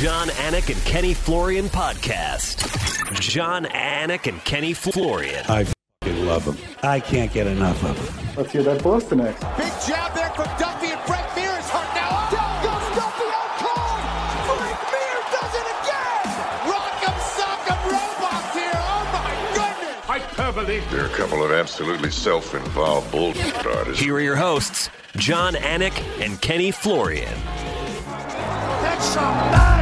John, Anik, and Kenny Florian podcast. John, Anik, and Kenny Florian. I f***ing love them. I can't get enough of them. Let's hear that Boston next. Big jab there from Duffy, and Frank Mir is hurt now. Down goes Duffy, out cold. Frank Mir does it again. Rock'em sock'em robots here. Oh my goodness. Hyperbole. There are a couple of absolutely self-involved bullshit artists. Here are your hosts, John, Anik, and Kenny Florian. That's some bang.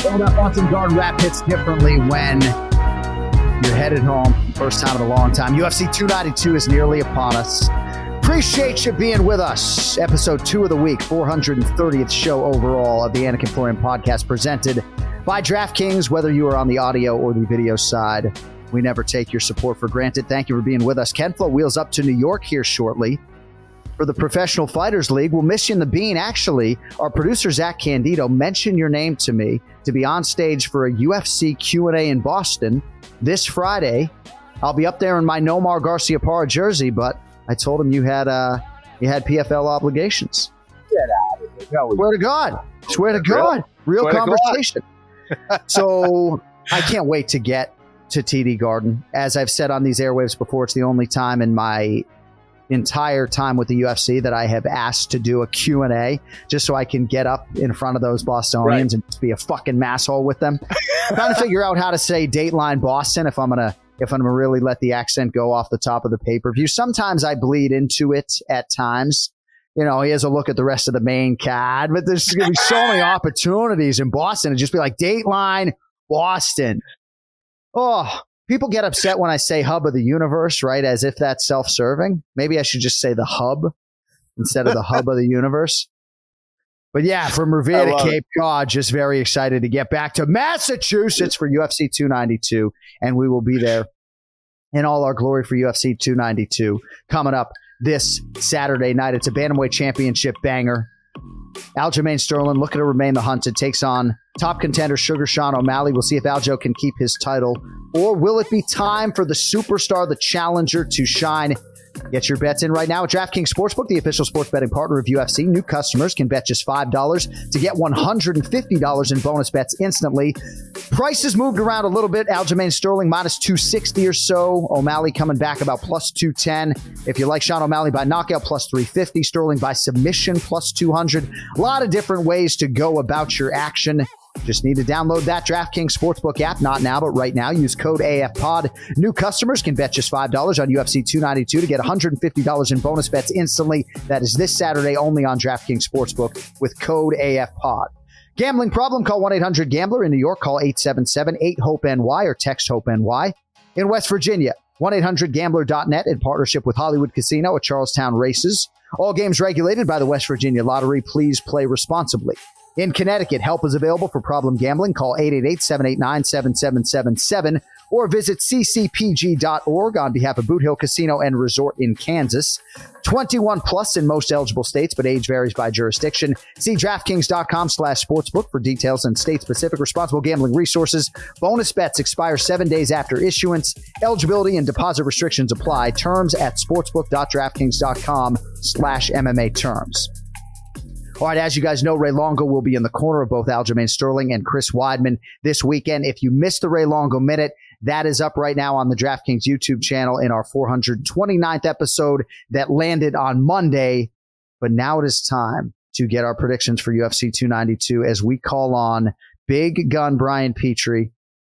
Well, that Boston guard rap hits differently when you're headed home. First time in a long time. UFC 292 is nearly upon us. Appreciate you being with us. Episode 2 of the week, 430th show overall of the Anik and Florian podcast, presented by DraftKings. Whether you are on the audio or the video side, we never take your support for granted. Thank you for being with us. Ken Flo wheels up to New York here shortly for the Professional Fighters League. We'll miss you in the bean. Actually, our producer, Zach Candido, mentioned your name to me to be on stage for a UFC Q&A in Boston this Friday. I'll be up there in my Nomar Garciaparra jersey, but I told him you had PFL obligations. Get out of here. No, Swear to God. Swear to God. Real Swear to conversation. So I can't wait to get to TD Garden. As I've said on these airwaves before, it's the only time in my entire time with the UFC that I have asked to do a Q&A just so I can get up in front of those Bostonians and just be a fucking masshole with them. I'm trying to figure out how to say Dateline Boston if I'm gonna really let the accent go off the top of the pay-per-view. Sometimes I bleed into it at times. You know, he has a look at the rest of the main card, but there's going to be so many opportunities in Boston to just be like, Dateline Boston. Oh, people get upset when I say hub of the universe, right? As if that's self-serving. Maybe I should just say the hub instead of the hub of the universe. But yeah, from Revere to Cape Cod, just very excited to get back to Massachusetts for UFC 292. And we will be there in all our glory for UFC 292 coming up this Saturday night. It's a Bantamweight Championship banger. Aljamain Sterling, looking to remain the hunted, takes on top contender Sugar Sean O'Malley. We'll see if Aljo can keep his title, or will it be time for the superstar, the challenger, to shine? Get your bets in right now at DraftKings Sportsbook, the official sports betting partner of UFC. New customers can bet just $5 to get $150 in bonus bets instantly. Prices moved around a little bit. Aljamain Sterling minus 260 or so. O'Malley coming back about plus 210. If you like Sean O'Malley by knockout, plus 350. Sterling by submission, plus 200. A lot of different ways to go about your action. Just need to download that DraftKings Sportsbook app. Not now, but right now. Use code AFPOD. New customers can bet just $5 on UFC 292 to get $150 in bonus bets instantly. That is this Saturday only on DraftKings Sportsbook with code AFPOD. Gambling problem? Call 1-800-GAMBLER. In New York, call 877-8-HOPE-NY or text HOPE-NY. In West Virginia, 1-800-GAMBLER.net in partnership with Hollywood Casino at Charlestown Races. All games regulated by the West Virginia Lottery. Please play responsibly. In Connecticut, help is available for problem gambling. Call 888-789-7777 or visit ccpg.org on behalf of Boot Hill Casino and Resort in Kansas. 21 plus in most eligible states, but age varies by jurisdiction. See DraftKings.com/sportsbook for details and state-specific responsible gambling resources. Bonus bets expire 7 days after issuance. Eligibility and deposit restrictions apply. Terms at sportsbook.draftkings.com/MMA terms. All right, as you guys know, Ray Longo will be in the corner of both Aljamain Sterling and Chris Weidman this weekend. If you missed the Ray Longo Minute, that is up right now on the DraftKings YouTube channel in our 429th episode that landed on Monday. But now it is time to get our predictions for UFC 292 as we call on Big Gun Brian Petrie.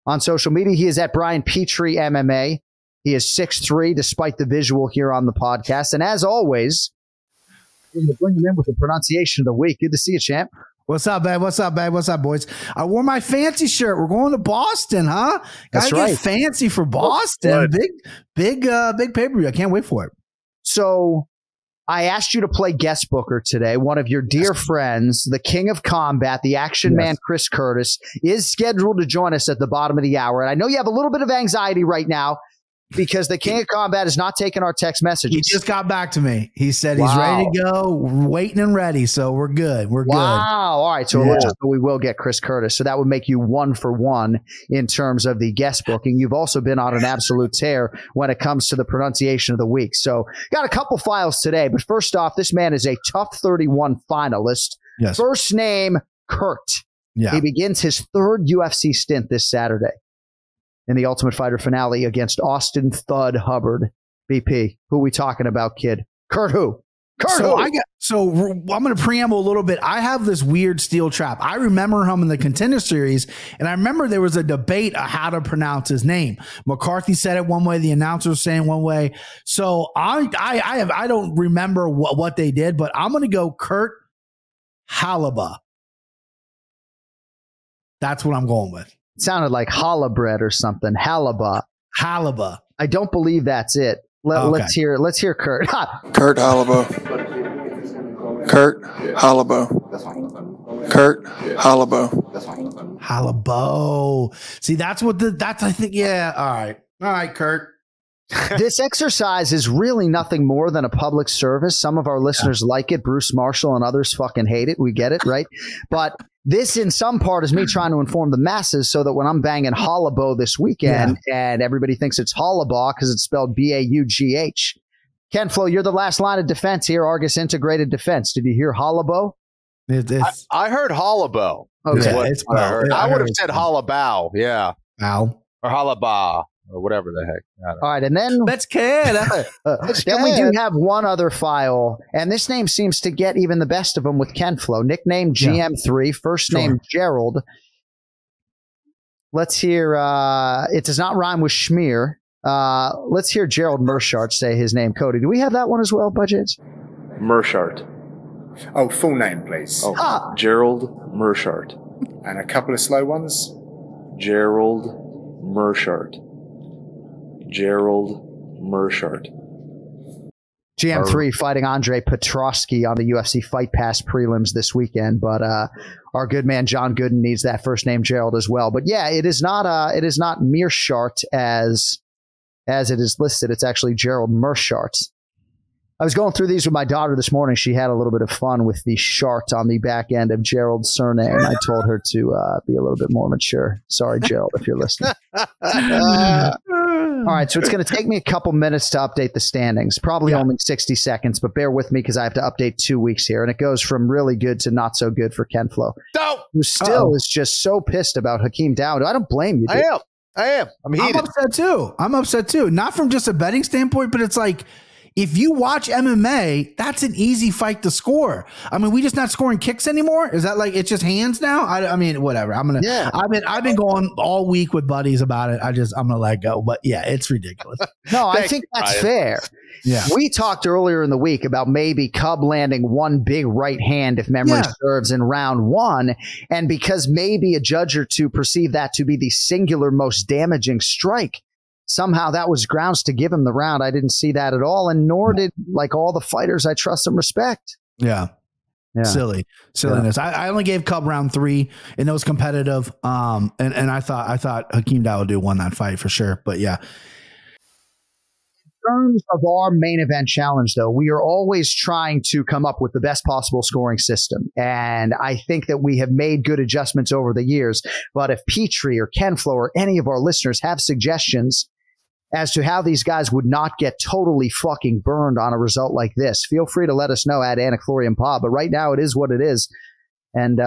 On social media, he is at Brian Petrie MMA. He is 6'3", despite the visual here on the podcast. And as always, we're going to bring him in with the pronunciation of the week. Good to see you, champ. What's up, babe? What's up, babe? What's up, boys? I wore my fancy shirt. We're going to Boston, huh? That's Gotta right. get fancy for Boston. Big pay-per-view. I can't wait for it. So I asked you to play guest booker today. One of your dear friends, the king of combat, the action man, Chris Curtis, is scheduled to join us at the bottom of the hour. And I know you have a little bit of anxiety right now. because the King of Combat is not taking our text messages. He just got back to me. He said he's ready to go, waiting and ready. So we're good. We're good. Wow. All right. So we will get Chris Curtis. So that would make you 1 for 1 in terms of the guest booking. You've also been on an absolute tear when it comes to the pronunciation of the week. So got a couple files today. But first off, this man is a Tough 31 finalist. Yes. First name, Kurt. Yeah. He begins his 3rd UFC stint this Saturday in the Ultimate Fighter finale against Austin Thud Hubbard. BP, who we talking about, kid? Kurt who? I'm going to preamble a little bit. I have this weird steel trap. I remember him in the Contender Series, and I remember there was a debate on how to pronounce his name. McCarthy said it one way, the announcer was saying one way. So I don't remember what they did, but I'm going to go Kurt Halaba. That's what I'm going with. It sounded like challah bread or something. Halaba. I don't believe that's it. Let's hear Kurt. Kurt Halaba. Kurt Halaba. Kurt Halaba. Halabo. See, that's I think. Yeah. All right, Kurt. This exercise is really nothing more than a public service. Some of our listeners like it. Bruce Marshall and others fucking hate it. We get it, right? But this, in some part, is me trying to inform the masses so that when I'm banging Hollabo this weekend and everybody thinks it's Hollabaugh because it's spelled B-A-U-G-H. Ken Flo, you're the last line of defense here, Argus Integrated Defense. Did you hear Hollabo? I heard Hollabo. Okay. I heard. I would have said Hollabow. Yeah. Ow. Or Hollaba. Or whatever the heck. All right, and then let's kid. Then we do have one other file, and this name seems to get even the best of them with Ken Flo. Nickname GM3, first name Gerald. Let's hear. It does not rhyme with Schmear. Let's hear Gerald Mershart say his name. Cody, do we have that one as well, Budgets? Mershart. Oh, full name, please. Oh, Gerald Mershart. And a couple of slow ones. Gerald Mershart. Gerald Mershart. GM3 fighting Andre Petrosky on the UFC Fight Pass prelims this weekend, but our good man John Gooden needs that first name Gerald as well. But yeah, it is not Mearshart as it is listed. It's actually Gerald Mershart. I was going through these with my daughter this morning. She had a little bit of fun with the Shart on the back end of Gerald's surname. I told her to be a little bit more mature. Sorry, Gerald, if you're listening. All right, so it's going to take me a couple minutes to update the standings. Probably only 60 seconds, but bear with me because I have to update 2 weeks here. And it goes from really good to not so good for Ken Flo, who still is just so pissed about Hakeem Dawood. I don't blame you, dude. I am. I'm heated. I'm upset too. Not from just a betting standpoint, but it's like, if you watch MMA, that's an easy fight to score. I mean, we just not scoring kicks anymore. Is that like it's just hands now? I mean, whatever. I've been going all week with buddies about it. I'm gonna let go. But yeah, it's ridiculous. No, I think that's fair. Yeah, we talked earlier in the week about maybe Cub landing one big right hand if memory serves in round 1, and because maybe a judge or two perceived that to be the singular most damaging strike. Somehow that was grounds to give him the round. I didn't see that at all, and nor did like all the fighters I trust and respect. Yeah. Silliness. Yeah. I only gave Cub round 3, and it was competitive. And I thought Hakeem Dawood won that fight for sure. But yeah. In terms of our main event challenge, though, we are always trying to come up with the best possible scoring system. And I think that we have made good adjustments over the years. But if Petrie or Ken Flo or any of our listeners have suggestions as to how these guys would not get totally fucking burned on a result like this, feel free to let us know at AnikFlorianPod. But right now it is what it is. And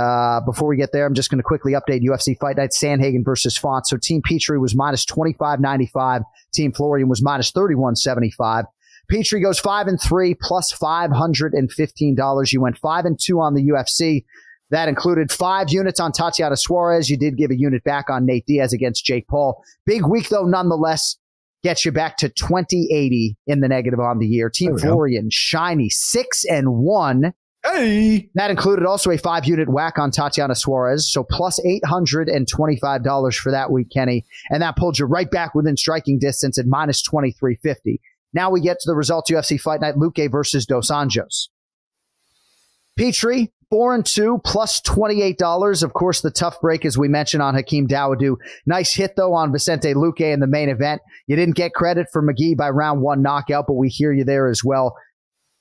before we get there, I'm just going to quickly update UFC Fight Night Sandhagen versus Font. So Team Petrie was minus 25.95. Team Florian was minus 31.75. Petrie goes 5-3 plus $515. You went 5-2 on the UFC. That included 5 units on Tatiana Suarez. You did give a unit back on Nate Diaz against Jake Paul. Big week, though, nonetheless. Gets you back to 2080 in the negative on the year. Team Florian, shiny 6-1. Hey, that included also a 5-unit whack on Tatiana Suarez. So plus $825 for that week, Kenny. And that pulled you right back within striking distance at minus 2350. Now we get to the results UFC Fight Night Luque versus Dos Anjos. Petrie, 4-2 plus $28. Of course, the tough break, as we mentioned, on Hakeem Dawodu. Nice hit, though, on Vicente Luque in the main event. You didn't get credit for McGee by round 1 knockout, but we hear you there as well.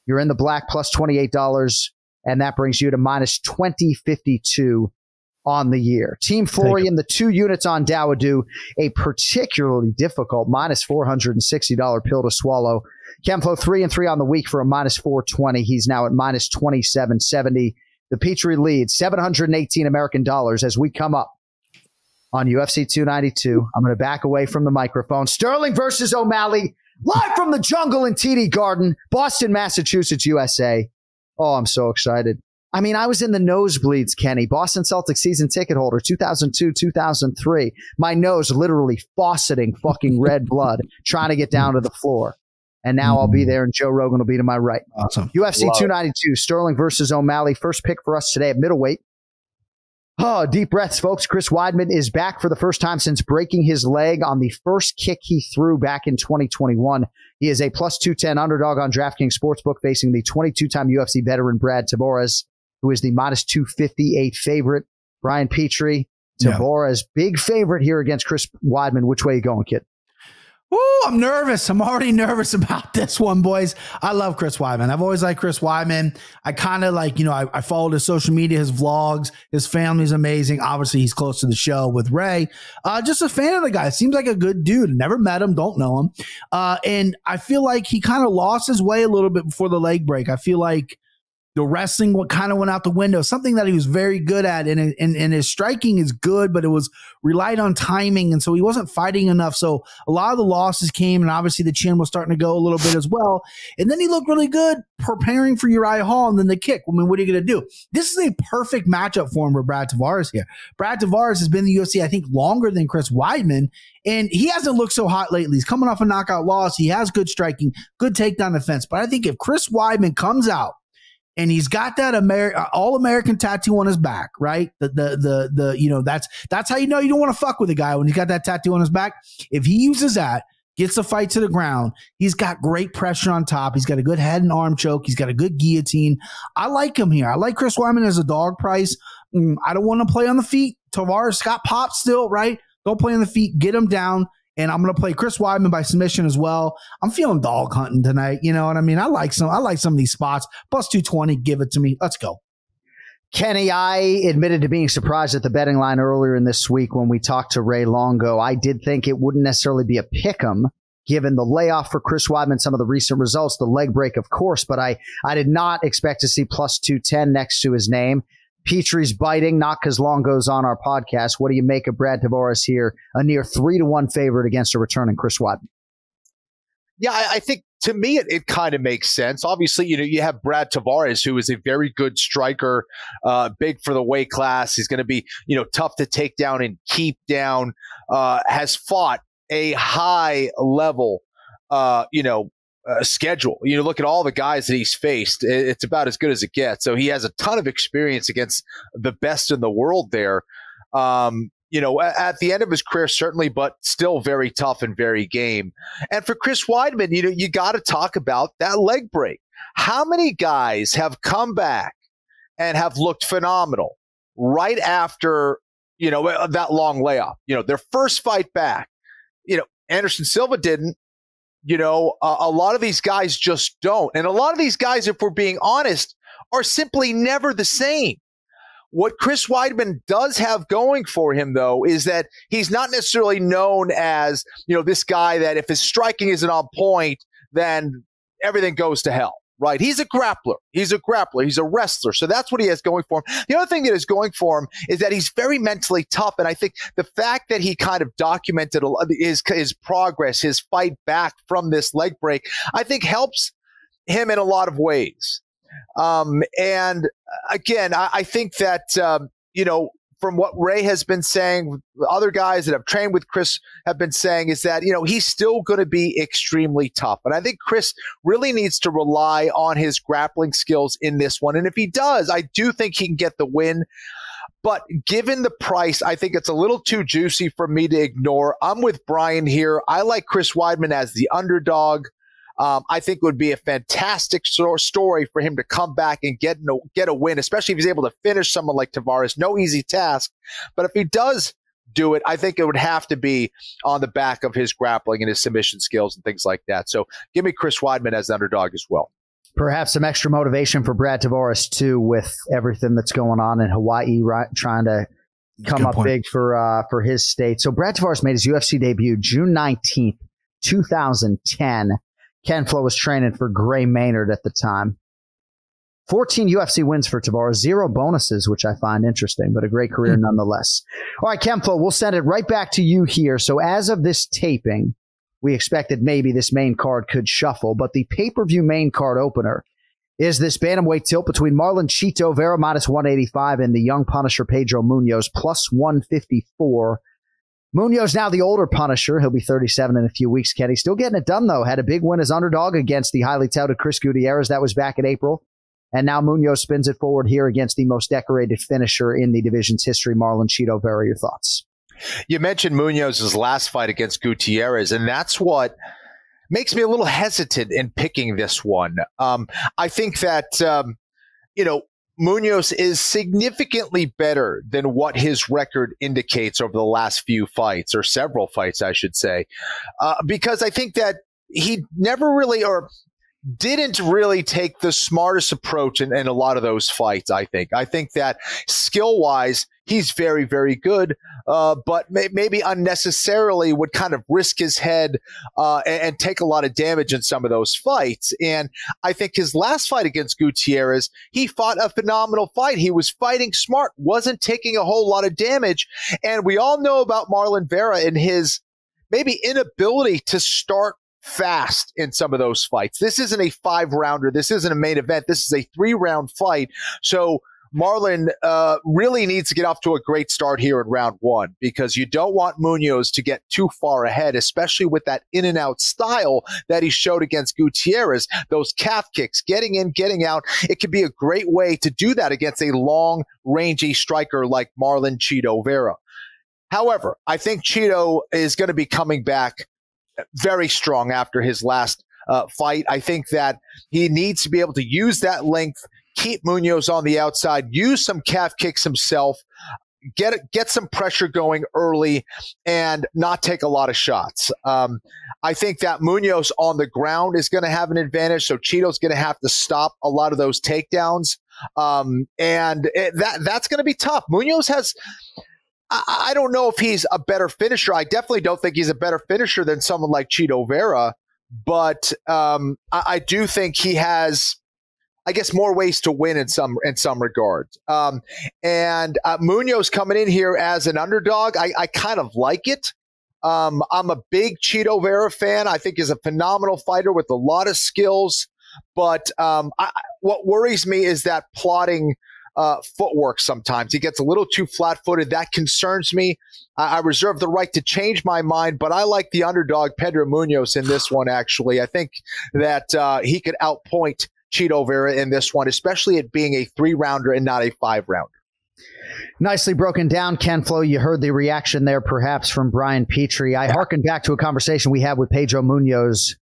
You're in the black plus $28, and that brings you to minus 2052 on the year. Team Florian, the 2 units on Dawodu, a particularly difficult minus $460 pill to swallow. Kemflo 3-3 on the week for a minus 420. He's now at minus 2770. The Petrie leads $718 American dollars as we come up on UFC 292. I'm going to back away from the microphone. Sterling versus O'Malley, live from the jungle in TD Garden, Boston, Massachusetts, USA. Oh, I'm so excited. I mean, I was in the nosebleeds, Kenny. Boston Celtics season ticket holder, 2002, 2003. My nose literally fauceting fucking red blood, trying to get down to the floor. And now I'll be there, and Joe Rogan will be to my right. Awesome. UFC 292, Sterling versus O'Malley. First pick for us today at middleweight. Oh, deep breaths, folks. Chris Weidman is back for the first time since breaking his leg on the first kick he threw back in 2021. He is a plus 210 underdog on DraftKings Sportsbook, facing the 22-time UFC veteran Brad Tavares, who is the minus 258 favorite. Brian Petrie, Tavares, big favorite here against Chris Weidman. Which way are you going, kid? Oh, I'm nervous. I'm already nervous about this one, boys. I love Chris Weidman. I've always liked Chris Weidman. I kind of like, I followed his social media, his vlogs. His family's amazing. Obviously, he's close to the show with Ray. Just a fan of the guy. Seems like a good dude. Never met him. Don't know him. And I feel like he kind of lost his way a little bit before the leg break. I feel like the wrestling kind of went out the window, something that he was very good at. And his striking is good, but it was relied on timing. And so he wasn't fighting enough. So a lot of the losses came, and obviously the chin was starting to go a little bit as well. And then he looked really good preparing for Uriah Hall and then the kick. I mean, what are you going to do? This is a perfect matchup for him for Brad Tavares here. Brad Tavares has been in the UFC, I think, longer than Chris Weidman. And he hasn't looked so hot lately. He's coming off a knockout loss. He has good striking, good takedown defense. But I think if Chris Weidman comes out, and he's got that all-American tattoo on his back, right? That's how you know you don't want to fuck with a guy when he's got that tattoo on his back. If he uses that, gets the fight to the ground, he's got great pressure on top. He's got a good head and arm choke. He's got a good guillotine. I like him here. I like Chris Weidman as a dog price. I don't want to play on the feet. Tavares got popped still, right? Don't play on the feet. Get him down. And I'm going to play Chris Weidman by submission as well. I'm feeling dog hunting tonight. You know what I mean? I like some of these spots. Plus 220. Give it to me. Let's go. Kenny, I admitted to being surprised at the betting line earlier in this week when we talked to Ray Longo. I did think it wouldn't necessarily be a pick'em given the layoff for Chris Weidman, some of the recent results, the leg break, of course, but I did not expect to see plus 210 next to his name. Petrie's biting, not because Longo's on our podcast. What do you make of Brad Tavares here, a near 3-1 favorite against a returning Chris Weidman? Yeah, I think to me it kind of makes sense. Obviously, you have Brad Tavares, who is a very good striker, big for the weight class. He's going to be, tough to take down and keep down. Has fought a high level, schedule. You look at all the guys that he's faced, it's about as good as it gets. So he has a ton of experience against the best in the world there. At the end of his career, certainly, but still very tough and very game. And for Chris Weidman, you got to talk about that leg break. How many guys have come back and have looked phenomenal right after, that long layoff? Their first fight back. Anderson Silva didn't. A lot of these guys just don't. And a lot of these guys, if we're being honest, are simply never the same. What Chris Weidman does have going for him, though, is that he's not necessarily known as, this guy that if his striking isn't on point, then everything goes to hell, right? He's a grappler. He's a wrestler. So that's what he has going for him. The other thing that is going for him is that he's very mentally tough. And I think the fact that he kind of documented his progress, his fight back from this leg break, I think helps him in a lot of ways. And again, I think that, from what Ray has been saying, other guys that have trained with Chris have been saying is that, he's still going to be extremely tough. And I think Chris really needs to rely on his grappling skills in this one. And if he does, I do think he can get the win. But given the price, I think it's a little too juicy for me to ignore. I'm with Brian here. I like Chris Weidman as the underdog. I think it would be a fantastic story for him to come back and get a win, especially if he's able to finish someone like Tavares. No easy task. But if he does do it, I think it would have to be on the back of his grappling and his submission skills and things like that. So give me Chris Weidman as the underdog as well. Perhaps some extra motivation for Brad Tavares, too, with everything that's going on in Hawaii, right, trying to come up big for his state. So Brad Tavares made his UFC debut June 19th, 2010. Ken Flo was training for Gray Maynard at the time. 14 UFC wins for Tavares, 0 bonuses, which I find interesting, but a great career nonetheless. All right, Ken Flo, we'll send it right back to you here. So as of this taping, we expected maybe this main card could shuffle, but the pay-per-view main card opener is this bantamweight tilt between Marlon Chito Vera minus 185 and the young Punisher Pedro Munoz plus 154. Munoz now the older Punisher. He'll be 37 in a few weeks, Kenny. Still getting it done, though. Had a big win as underdog against the highly touted Chris Gutierrez. That was back in April. And now Munoz spins it forward here against the most decorated finisher in the division's history, Marlon Chito Vera. Your thoughts? You mentioned Munoz's last fight against Gutierrez, and that's what makes me a little hesitant in picking this one. I think that, Munoz is significantly better than what his record indicates over the last few fights, or several fights, I should say, because I think that he never really didn't really take the smartest approach in a lot of those fights, I think. I think that skill-wise, he's very, very good, but maybe unnecessarily would kind of risk his head and take a lot of damage in some of those fights. And I think his last fight against Gutierrez, he fought a phenomenal fight. He was fighting smart, wasn't taking a whole lot of damage. And we all know about Marlon Vera and his maybe inability to start fast in some of those fights. This isn't a 5-rounder. This isn't a main event. This is a 3-round fight. So Marlon really needs to get off to a great start here in round 1, because you don't want Munoz to get too far ahead, especially with that in and out style that he showed against Gutierrez. Those calf kicks, getting in, getting out. It could be a great way to do that against a long, rangy striker like Marlon Chito Vera. However, I think Chito is going to be coming back very strong after his last fight. I think that he needs to be able to use that length, keep Munoz on the outside, use some calf kicks himself, get some pressure going early, and not take a lot of shots. I think that Munoz on the ground is going to have an advantage, so Chito's going to have to stop a lot of those takedowns, and that's going to be tough. Munoz has... I don't know if he's a better finisher. I definitely don't think he's a better finisher than someone like Chito Vera, but I do think he has, I guess, more ways to win in some regards. And Munoz coming in here as an underdog, I kind of like it. I'm a big Chito Vera fan. I think he's a phenomenal fighter with a lot of skills, but what worries me is that plotting footwork sometimes. He gets a little too flat-footed. That concerns me. I reserve the right to change my mind, but I like the underdog Pedro Munoz in this one, actually. I think that he could outpoint Chito Vera in this one, especially it being a 3-rounder and not a 5-rounder. Nicely broken down, Ken Flo. You heard the reaction there perhaps from Brian Petrie. I hearken back to a conversation we had with Pedro Munoz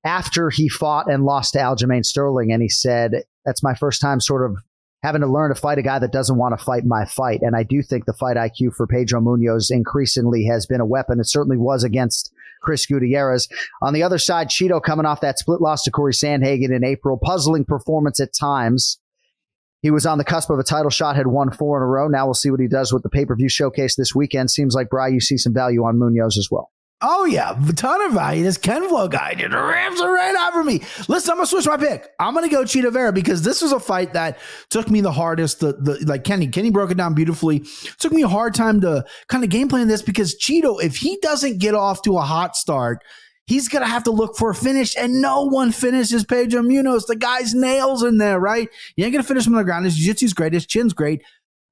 after he fought and lost to Aljamain Sterling, and he said, that's my first time sort of having to learn to fight a guy that doesn't want to fight my fight. And I do think the fight IQ for Pedro Munoz increasingly has been a weapon. It certainly was against Chris Gutierrez. On the other side, Chito coming off that split loss to Corey Sandhagen in April. Puzzling performance at times. He was on the cusp of a title shot, had won 4 in a row. Now we'll see what he does with the pay-per-view showcase this weekend. Seems like, Bri, you see some value on Munoz as well. Oh, yeah. A ton of value. This Ken Flo guy just ramps it right out for me. Listen, I'm going to switch my pick. I'm going to go Chito Vera because this was a fight that took me the hardest. Like Kenny broke it down beautifully. It took me a hard time to kind of game plan this because Chito, if he doesn't get off to a hot start, he's going to have to look for a finish, and no one finishes Pedro Munoz. The guy's nails in there, right? You ain't going to finish him on the ground. His jiu-jitsu's great. His chin's great.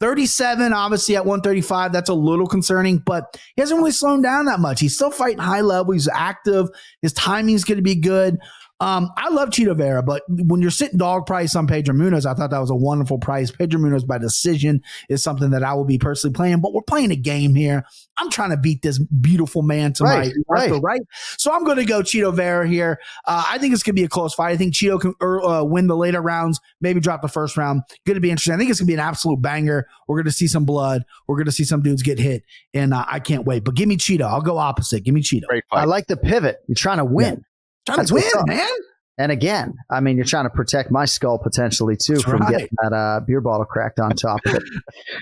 37, obviously, at 135. That's a little concerning, but he hasn't really slowed down that much. He's still fighting high level. He's active. His timing's going to be good. I love Cheeto Vera, but when you're sitting dog price on Pedro Munoz, I thought that was a wonderful price. Pedro Munoz by decision is something that I will be personally playing, but we're playing a game here. I'm trying to beat this beautiful man to my left, right? So I'm going to go Cheeto Vera here. I think it's going to be a close fight. I think Cheeto can win the later rounds, maybe drop the first round. Going to be interesting. I think it's going to be an absolute banger. We're going to see some blood. We're going to see some dudes get hit, and I can't wait. But give me Cheeto. I'll go opposite. Give me Cheeto. I like the pivot. You're trying to win. Yeah. Trying to win, man. And again, I mean, you're trying to protect my skull potentially too from getting that beer bottle cracked on top of it.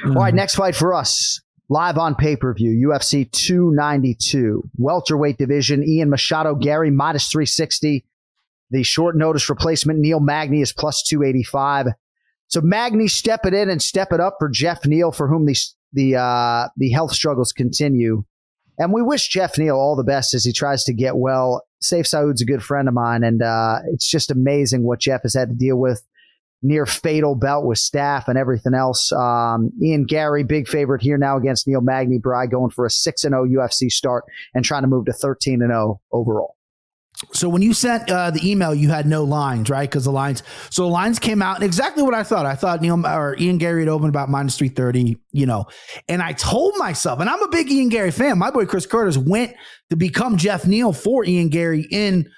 All right, next fight for us. Live on pay-per-view, UFC 292. Welterweight division, Ian Machado, Gary, minus 360. The short notice replacement, Neil Magny, is plus 285. So Magny, step it in and step it up for Jeff Neal, for whom the health struggles continue. And we wish Jeff Neal all the best as he tries to get well. Saif Saud's a good friend of mine, and it's just amazing what Jeff has had to deal with. Near fatal bout with staph and everything else. Ian Gary, big favorite here now against Neil Magny. Bry going for a 6-0 UFC start and trying to move to 13-0 overall. So when you sent the email, you had no lines, right? Because the lines came out exactly what I thought. I thought Ian Gary had opened about minus 330, and I told myself, and I'm a big Ian Gary fan. My boy Chris Curtis went to become Jeff Neal for Ian Gary in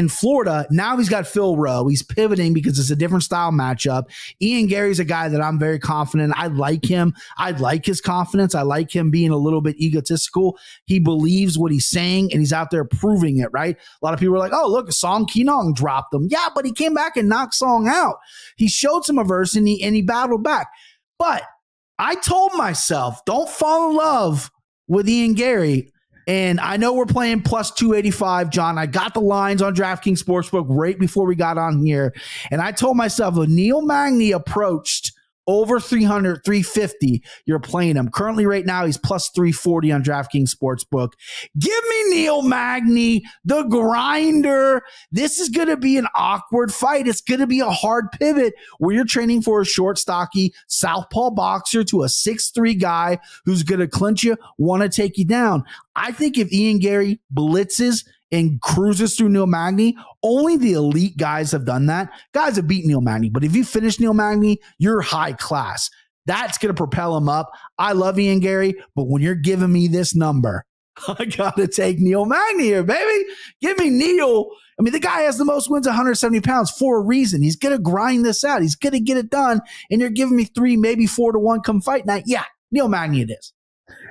Florida. Now he's got Phil Rowe. He's pivoting because it's a different style matchup. Ian Gary's a guy that I'm very confident. I like him. I like his confidence. I like him being a little bit egotistical. He believes what he's saying, and he's out there proving it, right? A lot of people are like, oh, look, Song Kinong dropped him. Yeah, but he came back and knocked Song out. He showed some aversion, and he battled back. But I told myself, don't fall in love with Ian Gary. And I know we're playing plus 285, John. I got the lines on DraftKings Sportsbook right before we got on here. And I told myself, when Neil Magny approached over 300, 350, you're playing him. Currently right now, he's plus 340 on DraftKings Sportsbook. Give me Neil Magny, the grinder. This is going to be an awkward fight. It's going to be a hard pivot where you're training for a short, stocky southpaw boxer to a 6'3" guy who's going to clinch you, want to take you down. I think if Ian Gary blitzes and cruises through Neil Magny, only the elite guys have done that. Guys have beat Neil Magny, but if you finish Neil Magny, you're high class. That's going to propel him up. I love Ian Gary, but when you're giving me this number, I got to take Neil Magny here, baby. Give me Neil. I mean, the guy has the most wins, 170 pounds, for a reason. He's going to grind this out. He's going to get it done, and you're giving me 3, maybe 4-1 come fight night. Yeah, Neil Magny it is.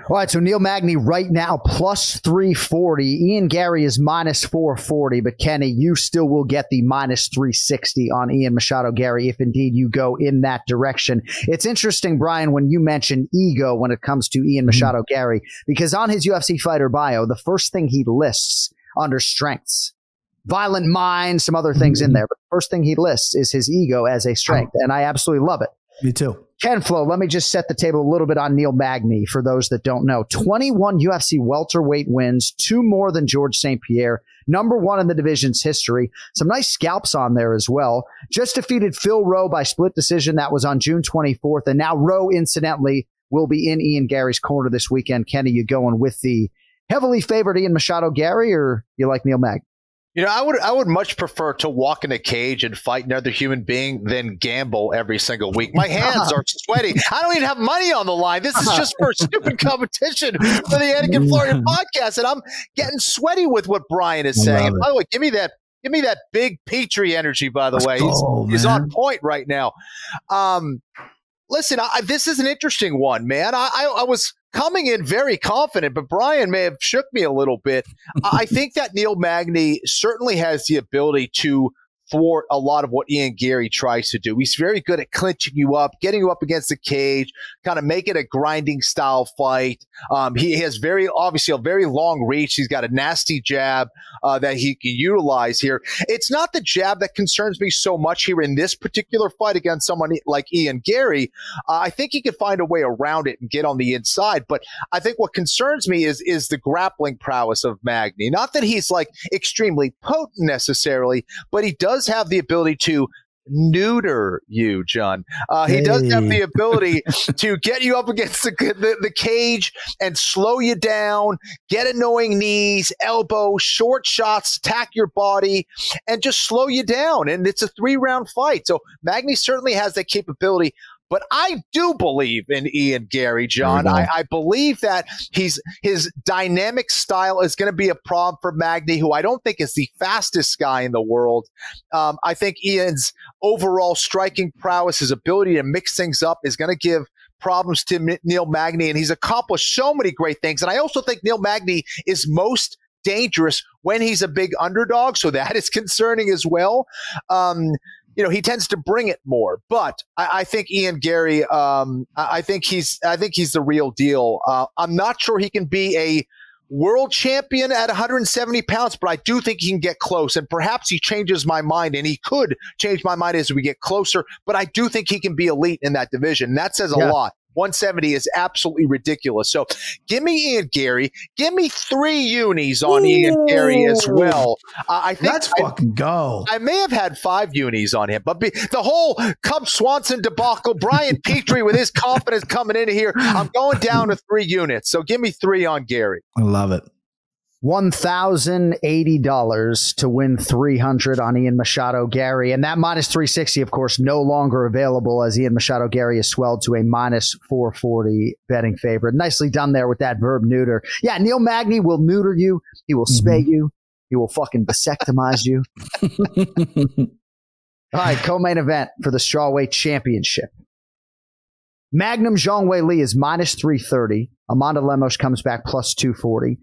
All right, so Neil Magny right now plus 340. Ian Gary is minus 440, but Kenny, you still will get the minus 360 on Ian Machado Gary if indeed you go in that direction. It's interesting, Brian, when you mention ego when it comes to Ian Machado Gary, because on his UFC fighter bio, the first thing he lists under strengths, violent mind, some other things in there, but the first thing he lists is his ego as a strength, and I absolutely love it. Me too. Ken Flo, let me just set the table a little bit on Neil Magny for those that don't know. 21 UFC welterweight wins, 2 more than George St. Pierre, number 1 in the division's history. Some nice scalps on there as well. Just defeated Phil Rowe by split decision. That was on June 24th. And now Rowe, incidentally, will be in Ian Gary's corner this weekend. Kenny, you going with the heavily favored Ian Machado Gary, or you like Neil Magny? I would much prefer to walk in a cage and fight another human being than gamble every single week. My hands are sweaty. I don't even have money on the line. This is just for a stupid competition for the Anik Florian podcast, and I'm getting sweaty with what Brian is saying. And by the way, give me that big Petrie energy. By the way, he's on point right now. Listen, this is an interesting one, man. I was coming in very confident, but Brian may have shook me a little bit. I think that Neil Magny certainly has the ability to thwart a lot of what Ian Gary tries to do. He's very good at clinching you up, getting you up against the cage, kind of make it a grinding style fight. He has obviously a very long reach. He's got a nasty jab that he can utilize here. It's not the jab that concerns me so much here in this particular fight against someone like Ian Gary. I think he could find a way around it and get on the inside. But I think what concerns me is the grappling prowess of Magny. Not that he's like extremely potent necessarily, but he does have the ability to neuter you, John. He does have the ability to get you up against the cage and slow you down, get annoying knees, elbows, short shots, attack your body, and just slow you down. And it's a 3-round fight. So Magny certainly has that capability. But I do believe in Ian Gary, John. I believe that his dynamic style is going to be a problem for Magny, who I don't think is the fastest guy in the world. I think Ian's overall striking prowess, his ability to mix things up, is going to give problems to Neil Magny, and he's accomplished so many great things. And I also think Neil Magny is most dangerous when he's a big underdog, so that is concerning as well. He tends to bring it more, but I think Ian Gary, I think he's the real deal. I'm not sure he can be a world champion at 170 pounds, but I do think he can get close, and perhaps he changes my mind, and he could change my mind as we get closer, but I do think he can be elite in that division. And that says a lot. 170 is absolutely ridiculous. So give me Ian Gary. Give me 3 unis on Ian Gary as well. I think let's fucking go. I may have had 5 unis on him, but the whole Cub Swanson debacle, Brian Petrie with his confidence coming in here, I'm going down to 3 units. So give me 3 on Gary. I love it. $1,080 to win 300 on Ian Machado Gary. And that minus 360, of course, no longer available as Ian Machado Gary is swelled to a minus 440 betting favorite. Nicely done there with that verb neuter. Yeah, Neil Magny will neuter you. He will spay you. He will fucking vasectomize you. All right, co-main event for the strawweight championship. Magnum Zhang Weili is minus 330. Amanda Lemos comes back plus 240.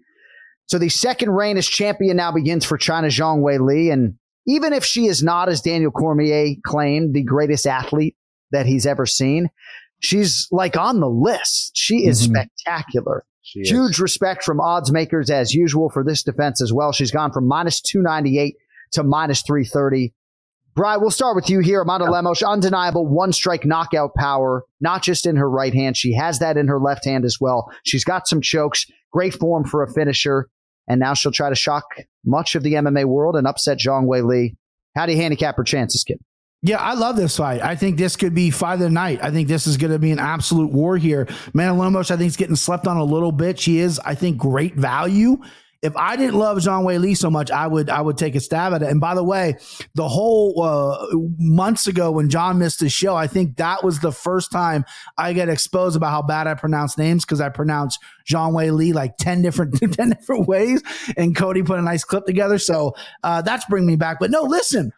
So the second reign as champion now begins for China Zhang Weili. And even if she is not, as Daniel Cormier claimed, the greatest athlete that he's ever seen, she's like on the list. She is spectacular. Huge respect from odds makers as usual for this defense as well. She's gone from minus 298 to minus 330. Brian, we'll start with you here. Amanda Lemos, undeniable one-strike knockout power, not just in her right hand. She has that in her left hand as well. She's got some chokes, great form for a finisher, and now she'll try to shock much of the MMA world and upset Zhang Weili. How do you handicap her chances, kid? Yeah, I love this fight. I think this could be fight of the night. I think this is going to be an absolute war here. Amanda Lemos, I think, is getting slept on a little bit. She is, I think, great value. If I didn't love Zhang Weili so much, I would take a stab at it. And by the way, the whole months ago when John missed his show, I think that was the first time I get exposed about how bad I pronounce names, because I pronounce Zhang Weili like 10 different ways, and Cody put a nice clip together. So that's bringing me back. But no, listen.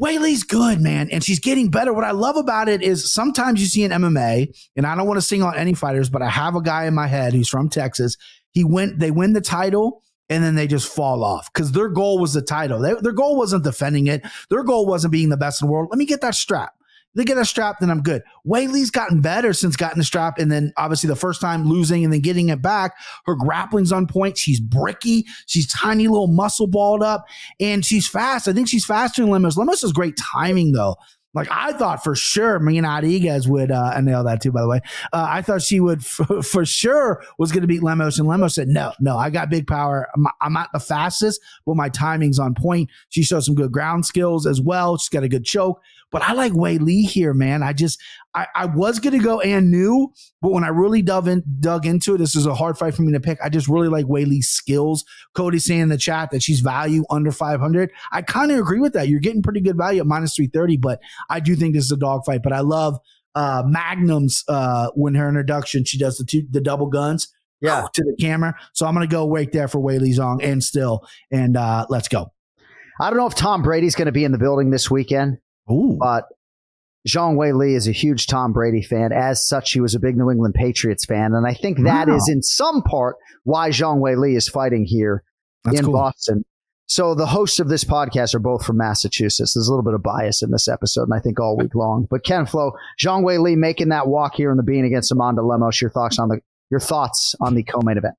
Weili's good, man, and she's getting better. What I love about it is sometimes you see in MMA, and I don't want to single out any fighters, but I have a guy in my head who's from Texas. They win the title, and then they just fall off because their goal was the title. Their goal wasn't defending it. Their goal wasn't being the best in the world. Let me get that strap. They get a strap, then I'm good. Weili's gotten better since getting the strap, and then obviously the first time losing and then getting it back. Her grappling's on point. She's bricky. She's tiny, little muscle balled up, and she's fast. I think she's faster than Lemos. Lemos has great timing, though. Like, I thought for sure Marina Rodriguez would, I nailed that too, by the way. I thought she would for sure was going to beat Lemos, and Lemos said, no, I got big power. I'm not the fastest, but my timing's on point. She showed some good ground skills as well. She's got a good choke. But I like Weili here, man. I was going to go and new, but when I really dug into it, this is a hard fight for me to pick. I just really like Weili's skills. Cody's saying in the chat that she's value under 500. I kind of agree with that. You're getting pretty good value at minus 330, but I do think this is a dog fight. But I love Magnum's when her introduction, she does the double guns to the camera. So I'm going to go right there for Weili Zhang and still, and let's go. I don't know if Tom Brady's going to be in the building this weekend. But Zhang Weili is a huge Tom Brady fan. As such, he was a big New England Patriots fan. And I think that is in some part why Zhang Weili is fighting here in Boston. So the hosts of this podcast are both from Massachusetts. There's a little bit of bias in this episode, and I think all week long. But Ken Flo, Zhang Weili making that walk here in the Bean against Amanda Lemos. Your thoughts on the co-main event?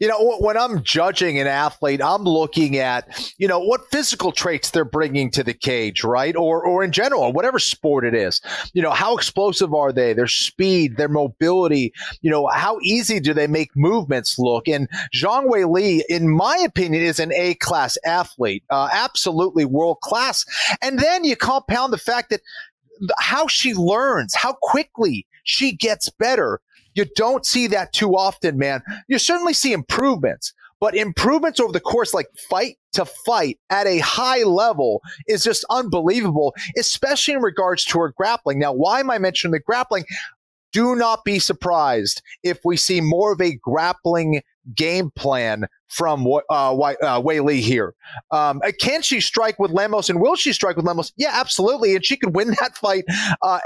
You know, when I'm judging an athlete, I'm looking at, you know, what physical traits they're bringing to the cage, right? Or in general, whatever sport it is. You know, how explosive are they? Their speed, their mobility, you know, how easy do they make movements look? And Zhang Weili, in my opinion, is an A-class athlete, absolutely world-class. And then you compound the fact that how she learns, how quickly she gets better. You don't see that too often, man. You certainly see improvements, but improvements over the course, like fight to fight at a high level, is just unbelievable, especially in regards to her grappling. Now, why am I mentioning the grappling? Do not be surprised if we see more of a grappling game plan from Weili here. Can she strike with Lemos, and will she strike with Lemos? Yeah, absolutely. And she could win that fight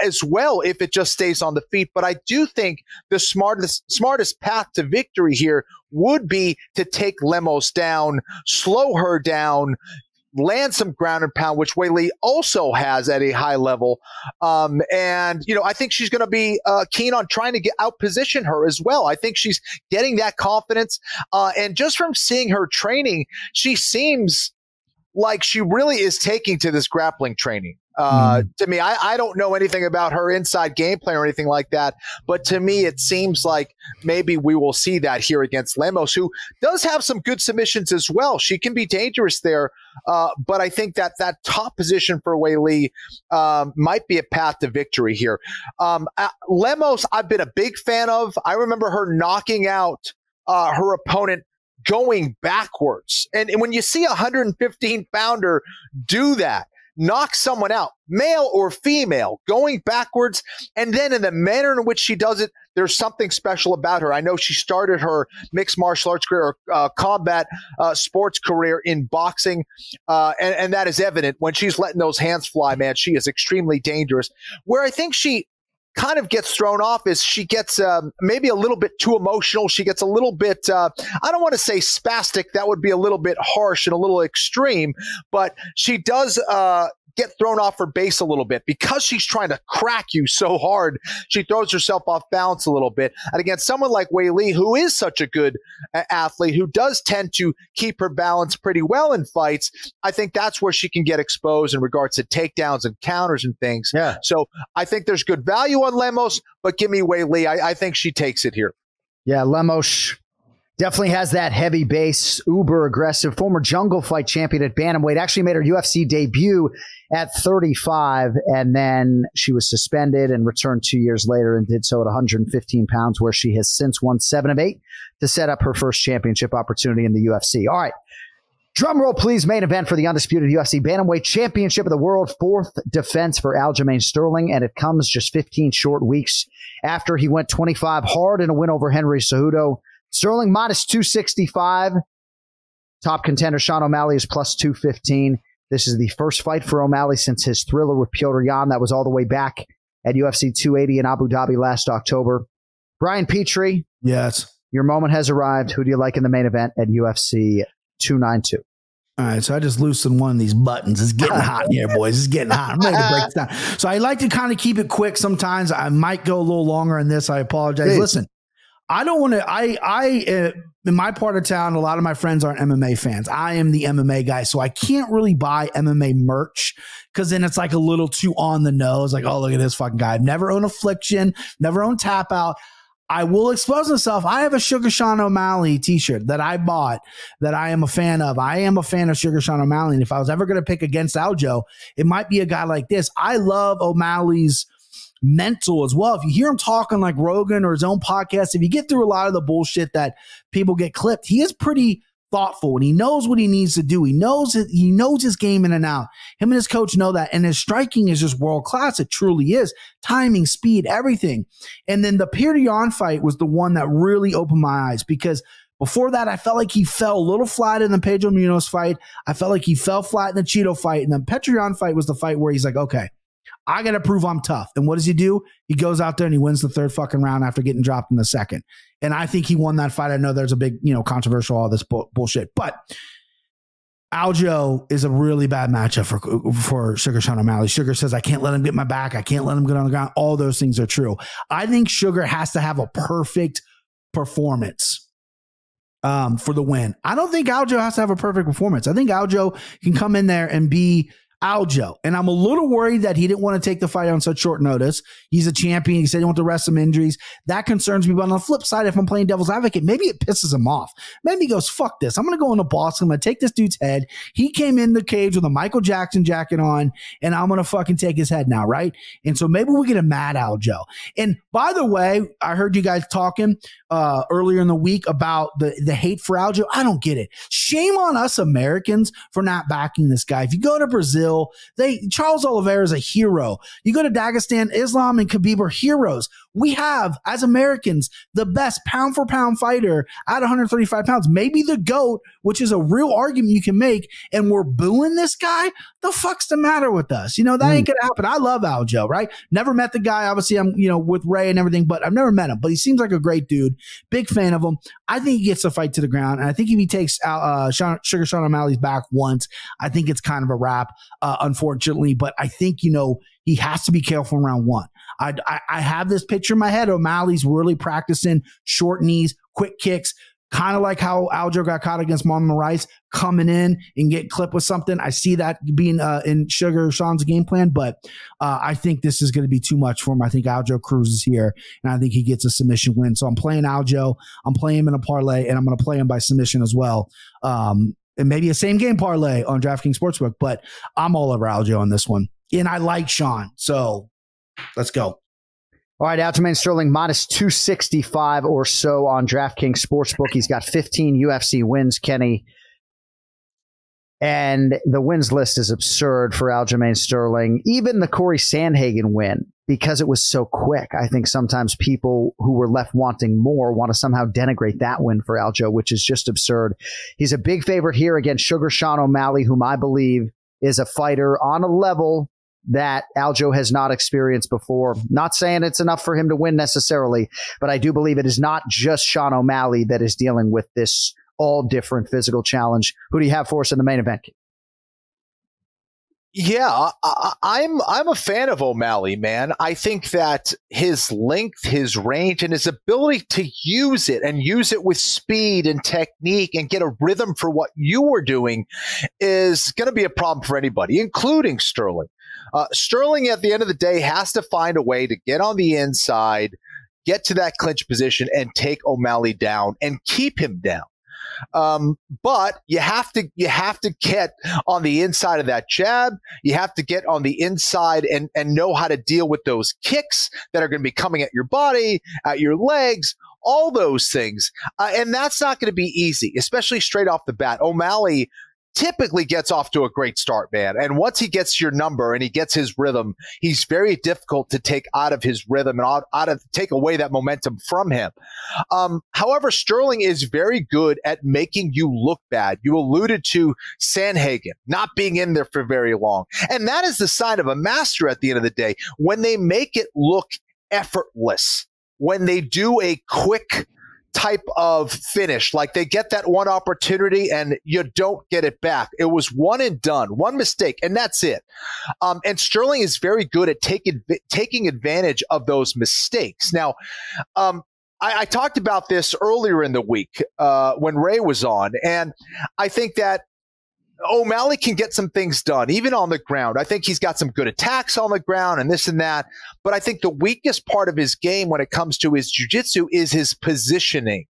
as well if it just stays on the feet. But I do think the smartest path to victory here would be to take Lemos down, slow her down, land some ground and pound, which Weili also has at a high level. And, you know, I think she's going to be keen on trying to out-position her as well. I think she's getting that confidence. And just from seeing her training, she seems like she really is taking to this grappling training. To me, I don't know anything about her inside game plan or anything like that, but to me, it seems like maybe we will see that here against Lemos, who does have some good submissions as well. She can be dangerous there, but I think that top position for Weili might be a path to victory here. Lemos, I've been a big fan of. I remember her knocking out her opponent going backwards. And when you see a 115-pounder do that, knock someone out, male or female, going backwards, and then in the manner in which she does it, there's something special about her. I know she started her mixed martial arts career, combat sports career in boxing, and that is evident. When she's letting those hands fly, man, she is extremely dangerous. Where I think she kind of gets thrown off is she gets maybe a little bit too emotional. She gets a little bit, I don't want to say spastic. That would be a little bit harsh and a little extreme, but she does get thrown off her base a little bit because she's trying to crack you so hard. She throws herself off balance a little bit. And against someone like Weili, who is such a good athlete, who does tend to keep her balance pretty well in fights, I think that's where she can get exposed in regards to takedowns and counters and things. Yeah. So I think there's good value on Lemos, but give me Weili. I think she takes it here. Yeah, Lemos definitely has that heavy base, uber aggressive, former Jungle Fight champion at bantamweight, actually made her UFC debut at 35, and then she was suspended and returned 2 years later and did so at 115 pounds, where she has since won 7 of 8 to set up her first championship opportunity in the UFC. All right. Drum roll, please. Main event for the undisputed UFC Bantamweight Championship of the World. 4th defense for Aljamain Sterling, and it comes just 15 short weeks after he went 25 hard in a win over Henry Cejudo. Sterling minus 265. Top contender Sean O'Malley is plus 215. This is the first fight for O'Malley since his thriller with Petr Yan. That was all the way back at UFC 280 in Abu Dhabi last October. Brian Petrie. Yes. Your moment has arrived. Who do you like in the main event at UFC 292? All right, so I just loosened one of these buttons. It's getting hot in here, boys. It's getting hot. I'm ready to break this down. So I like to kind of keep it quick sometimes. I might go a little longer on this. I apologize. Please. Listen, I don't want to, in my part of town, a lot of my friends aren't MMA fans. I am the MMA guy, so I can't really buy MMA merch because then it's like a little too on the nose. Like, oh, look at this fucking guy. I've never owned Affliction, never owned Tap Out. I will expose myself. I have a Sugar Sean O'Malley t-shirt that I bought that I am a fan of. I am a fan of Sugar Sean O'Malley. And if I was ever going to pick against Aljo, it might be a guy like this. I love O'Malley's mental as well. If you hear him talking like Rogan or his own podcast, if you get through a lot of the bullshit that people get clipped, he is pretty thoughtful and he knows what he needs to do. He knows his game in and out. Him and his coach know that. And his striking is just world class. It truly is. Timing, speed, everything. And then the Petr Yan fight was the one that really opened my eyes because before that, I felt like he fell a little flat in the Pedro Munoz fight. I felt like he fell flat in the Cheeto fight. And the Petr Yan fight was the fight where he's like, okay, I got to prove I'm tough. And what does he do? He goes out there and he wins the 3rd fucking round after getting dropped in the 2nd. And I think he won that fight. I know there's a big, controversial, all this bullshit. But Aljo is a really bad matchup for Sugar Sean O'Malley. Sugar says, I can't let him get my back. I can't let him get on the ground. All those things are true. I think Sugar has to have a perfect performance for the win. I don't think Aljo has to have a perfect performance. I think Aljo can come in there and be Aljo. And I'm a little worried that he didn't want to take the fight on such short notice. He's a champion. He said he wanted to rest some injuries. That concerns me. But on the flip side, if I'm playing devil's advocate, maybe it pisses him off. Maybe he goes, fuck this. I'm going to go into Boston. I'm going to take this dude's head. He came in the cage with a Michael Jackson jacket on, and I'm going to fucking take his head now, right? And so maybe we get a mad Aljo. And by the way, I heard you guys talking earlier in the week about the hate for Aljo. I don't get it. Shame on us Americans for not backing this guy. If you go to Brazil, Charles Oliveira is a hero. You go to Dagestan, Islam and Khabib are heroes. We have, as Americans, the best pound for pound fighter at 135 pounds, maybe the GOAT, which is a real argument you can make, and we're booing this guy. The fuck's the matter with us? You know, that ain't gonna happen. I love Aljo, right? Never met the guy. Obviously, I'm, with Ray and everything, but I've never met him. But he seems like a great dude. Big fan of him. I think he gets the fight to the ground. And I think if he takes Sugar Sean O'Malley's back once, I think it's kind of a wrap, unfortunately. But I think, he has to be careful in round one. I have this picture in my head. O'Malley's really practicing short knees, quick kicks, kind of like how Aljo got caught against Marlon Moraes, coming in and get clipped with something. I see that being in Sugar Sean's game plan, but I think this is going to be too much for him. I think Aljo cruises here, and I think he gets a submission win. So I'm playing Aljo. I'm playing him in a parlay, and I'm going to play him by submission as well. And maybe a same game parlay on DraftKings Sportsbook, but I'm all over Aljo on this one. And I like Sean. So let's go. All right, Aljamain Sterling minus 265 or so on DraftKings Sportsbook. He's got 15 UFC wins, Kenny. And the wins list is absurd for Aljamain Sterling. Even the Corey Sandhagen win, because it was so quick. I think sometimes people who were left wanting more want to somehow denigrate that win for Aljo, which is just absurd. He's a big favorite here against Sugar Sean O'Malley, whom I believe is a fighter on a level that Aljo has not experienced before. Not saying it's enough for him to win necessarily, but I do believe it is not just Sean O'Malley that is dealing with this all different physical challenge. Who do you have for us in the main event? Yeah, I'm a fan of O'Malley, man. I think that his length, his range, and his ability to use it with speed and technique and get a rhythm for what you were doing is going to be a problem for anybody, including Sterling. Sterling, at the end of the day, has to find a way to get on the inside, get to that clinch position, and take O'Malley down and keep him down. But you have to get on the inside of that jab. You have to get on the inside and know how to deal with those kicks that are going to be coming at your body, at your legs, all those things. And that's not going to be easy, especially straight off the bat. O'Malley typically gets off to a great start, man. And once he gets your number and he gets his rhythm, he's very difficult to take out of his rhythm and take away that momentum from him. However, Sterling is very good at making you look bad. You alluded to Sandhagen not being in there for very long. And that is the sign of a master at the end of the day. When they make it look effortless, when they do a quick type of finish, like they get that one opportunity and you don't get it back. It was one and done, one mistake, and that's it. And Sterling is very good at taking advantage of those mistakes. Now, I talked about this earlier in the week when Ray was on, and I think that O'Malley can get some things done, even on the ground. I think he's got some good attacks on the ground and this and that. But I think the weakest part of his game when it comes to his jiu-jitsu is his positioning.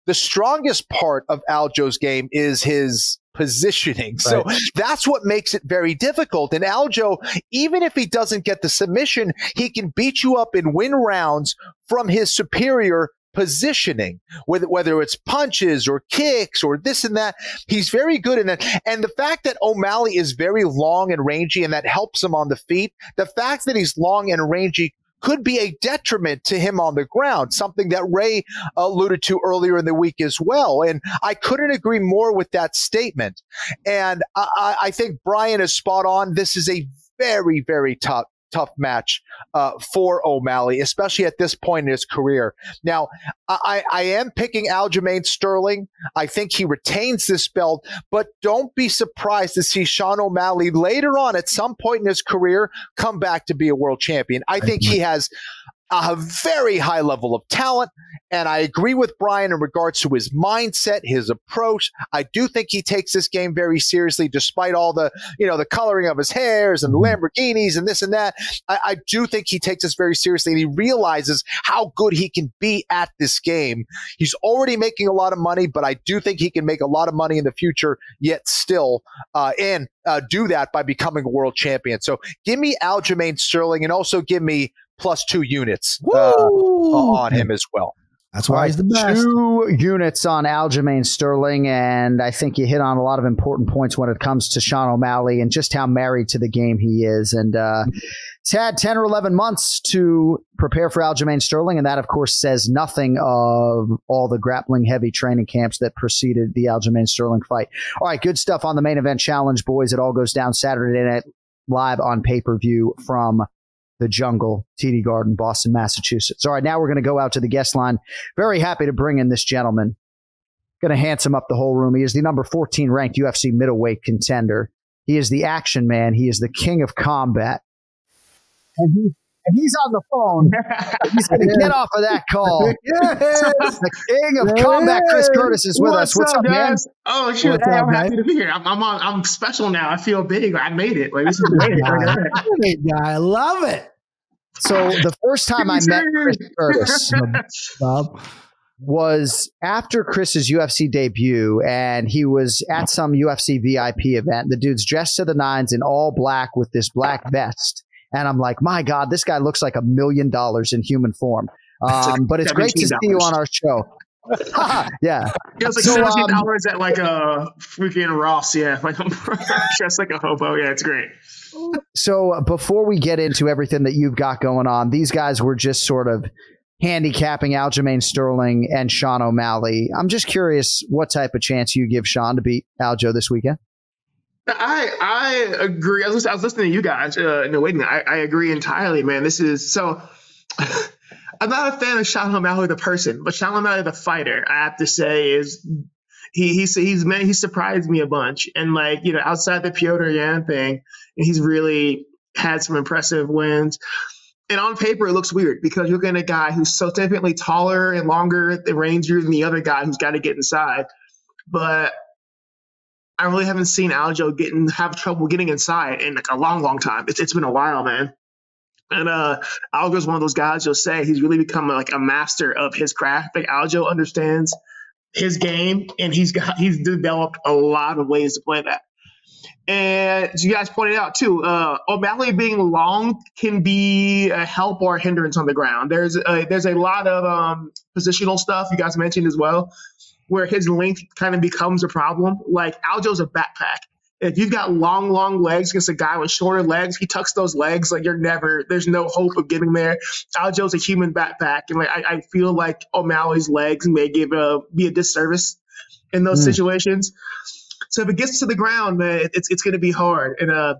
The strongest part of Aljo's game is his positioning. Right. So that's what makes it very difficult. And Aljo, even if he doesn't get the submission, he can beat you up and win rounds from his superior positioning, whether it's punches or kicks or this and that. He's very good in that. And the fact that O'Malley is very long and rangy and that helps him on the feet, the fact that he's long and rangy could be a detriment to him on the ground, something that Ray alluded to earlier in the week as well. And I couldn't agree more with that statement. And I think Brian is spot on. This is a very, very tough match for O'Malley, especially at this point in his career. Now, I am picking Aljamain Sterling. I think he retains this belt, but don't be surprised to see Sean O'Malley later on at some point in his career come back to be a world champion. I think he has a very high level of talent. And I agree with Brian in regards to his mindset, his approach. I do think he takes this game very seriously, despite all the, the coloring of his hairs and the Lamborghinis and this and that. I do think he takes this very seriously, and he realizes how good he can be at this game. He's already making a lot of money, but I do think he can make a lot of money in the future, yet still, and do that by becoming a world champion. So give me Aljamain Sterling, and also give me +2 units on him as well. That's why he's the best. 2 units on Aljamain Sterling, and I think you hit on a lot of important points when it comes to Sean O'Malley and just how married to the game he is. And he's had 10 or 11 months to prepare for Aljamain Sterling, and that, of course, says nothing of all the grappling-heavy training camps that preceded the Aljamain Sterling fight. All right, good stuff on the main event challenge, boys. It all goes down Saturday night live on pay-per-view from the Jungle, TD Garden, Boston, Massachusetts. All right, now we're going to go out to the guest line. Very happy to bring in this gentleman. Going to handsome up the whole room. He is the number 14 ranked UFC middleweight contender. He is the action man. He is the king of combat. And he's on the phone. He's going to get off of that call. Yes! The king of combat, Chris Curtis, is with us. What's up, man? Oh, shit. Hey, I'm happy to be here. I'm special now. I feel big. I made it. Like, this is great. I love it. So the first time I met Chris Curtis was after Chris's UFC debut, and he was at some UFC VIP event. The dude's dressed to the nines in all black with this black vest. And I'm like, my God, this guy looks like $1 million in human form. But it's great to see you on our show. Yeah. It was like $17 at like a freaking Ross. Yeah. Like I'm dressed like a hobo. Yeah, it's great. So before we get into everything that you've got going on, these guys were just sort of handicapping Aljamain Sterling and Sean O'Malley. I'm just curious what type of chance you give Sean to beat Aljo this weekend. I agree. I was listening to you guys in the waiting. I agree entirely, man. This is so. I'm not a fan of Sean O'Malley the person, but Sean O'Malley the fighter, I have to say, is he surprised me a bunch. And like, outside the Piotr Yan thing, he's really had some impressive wins. And on paper, it looks weird because you're getting a guy who's so significantly taller and longer at the ranger than the other guy who's got to get inside. But I really haven't seen Aljo have trouble getting inside in like a long, long time. It's been a while, man. And Aljo's one of those guys you'll say he's really become like a master of his craft. Like Aljo understands his game, and he's developed a lot of ways to play that. And as you guys pointed out too, O'Malley being long can be a help or a hindrance on the ground. There's a lot of positional stuff you guys mentioned as well, where his length kind of becomes a problem. Like Aljo's a backpack. If you've got long legs against a guy with shorter legs, he tucks those legs like there's no hope of getting there. Aljo's a human backpack. And like I feel like O'Malley's legs may be a disservice in those situations. So if it gets to the ground, man, it's going to be hard. And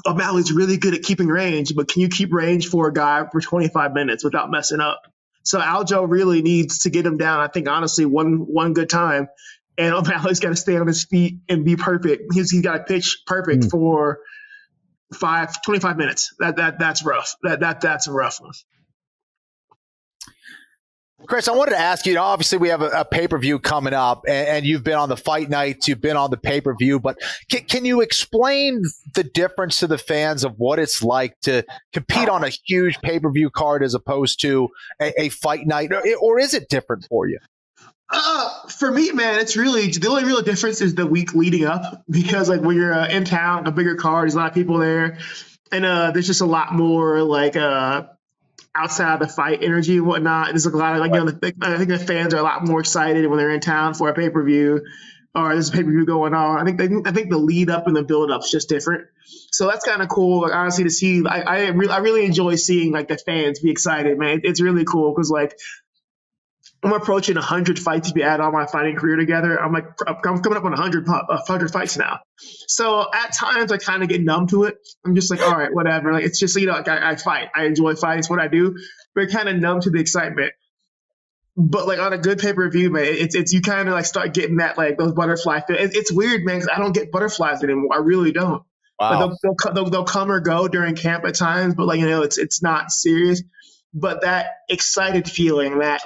O'Malley's really good at keeping range, but can you keep range for a guy for 25 minutes without messing up? So Aljo really needs to get him down, I think, honestly, one good time. And O'Malley's got to stay on his feet and be perfect. He's got to pitch perfect for 25 minutes. That's rough. That's a rough one. Chris, I wanted to ask you, obviously we have a pay-per-view coming up, and you've been on the fight nights, you've been on the pay-per-view, but can you explain the difference to the fans of what it's like to compete on a huge pay-per-view card as opposed to a fight night, or is it different for you? For me, man, it's really the only real difference is the week leading up, because like when you're in town, a bigger card, there's a lot of people there, and there's just a lot more like outside the fight energy and whatnot. There's a lot of I think the fans are a lot more excited when they're in town for a pay-per-view or there's a pay-per-view going on. I think the lead up and the build up is just different. So that's kind of cool. Like honestly, to see, I really enjoy seeing like the fans be excited, man. It's really cool because like I'm approaching 100 fights if you add all my fighting career together. I'm coming up on 100 fights now. So at times I kind of get numb to it. I'm just like, all right, whatever. Like it's just, like I fight. I enjoy fighting. It's what I do. But kind of numb to the excitement. But like on a good pay-per-view, man, it's you kind of like start getting that like those butterfly feel. It's weird, man, because I don't get butterflies anymore. I really don't. Wow. Like they'll come or go during camp at times, but like it's not serious. but that excited feeling, that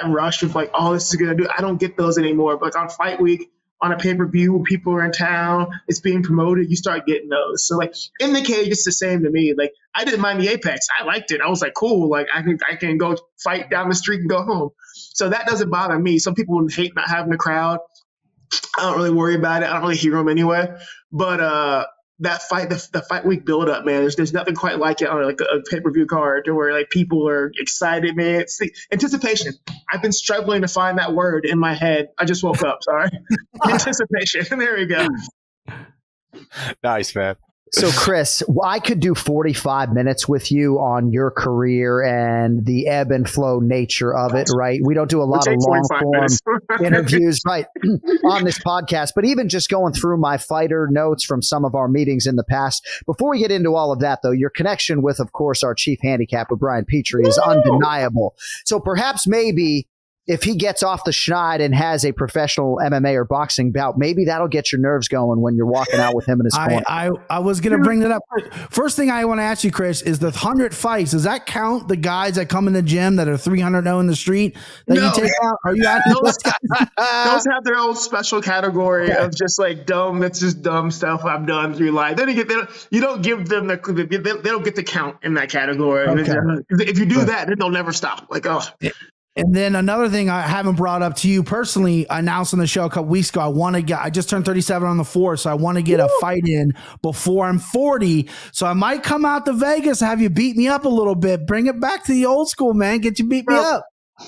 rush of like, oh, this is gonna do. I don't get those anymore. But on fight week, on a pay-per-view when people are in town, it's being promoted, you start getting those. So like in the cage, it's the same to me. Like I didn't mind the Apex. I liked it. I was like, cool. Like I can go fight down the street and go home. So that doesn't bother me. Some people hate not having a crowd. I don't really worry about it. I don't really hear them anyway. But that fight, the fight week build up, man, there's nothing quite like it on like a pay-per-view card where like people are excited, man. It's the anticipation. I've been struggling to find that word in my head. I just woke up, sorry. Anticipation. There we go. Nice, man. So, Chris, I could do 45 minutes with you on your career and the ebb and flow nature of it, right? We don't do a lot of long-form interviews, right, on this podcast, but even just going through my fighter notes from some of our meetings in the past. Before we get into all of that, though, your connection with, of course, our chief handicapper, Brian Petrie, is undeniable. So perhaps maybe if he gets off the schneid and has a professional MMA or boxing bout, maybe that'll get your nerves going when you're walking out with him in his corner. I was going to bring that up. First thing I want to ask you, Chris, is the 100 fights. Does that count the guys that come in the gym that are 300-0 in the street that you take out? Are you at those have their own special category of just like dumb. That's just dumb stuff I've done through life. You don't give them they don't get the count in that category. Okay. If you do that, then they'll never stop. Like, oh. And then another thing I haven't brought up to you personally, I announced on the show a couple weeks ago, I just turned 37 on the 4th, so I want to get a fight in before I'm 40. So I might come out to Vegas, have you beat me up a little bit, bring it back to the old school, man. Get you beat me up.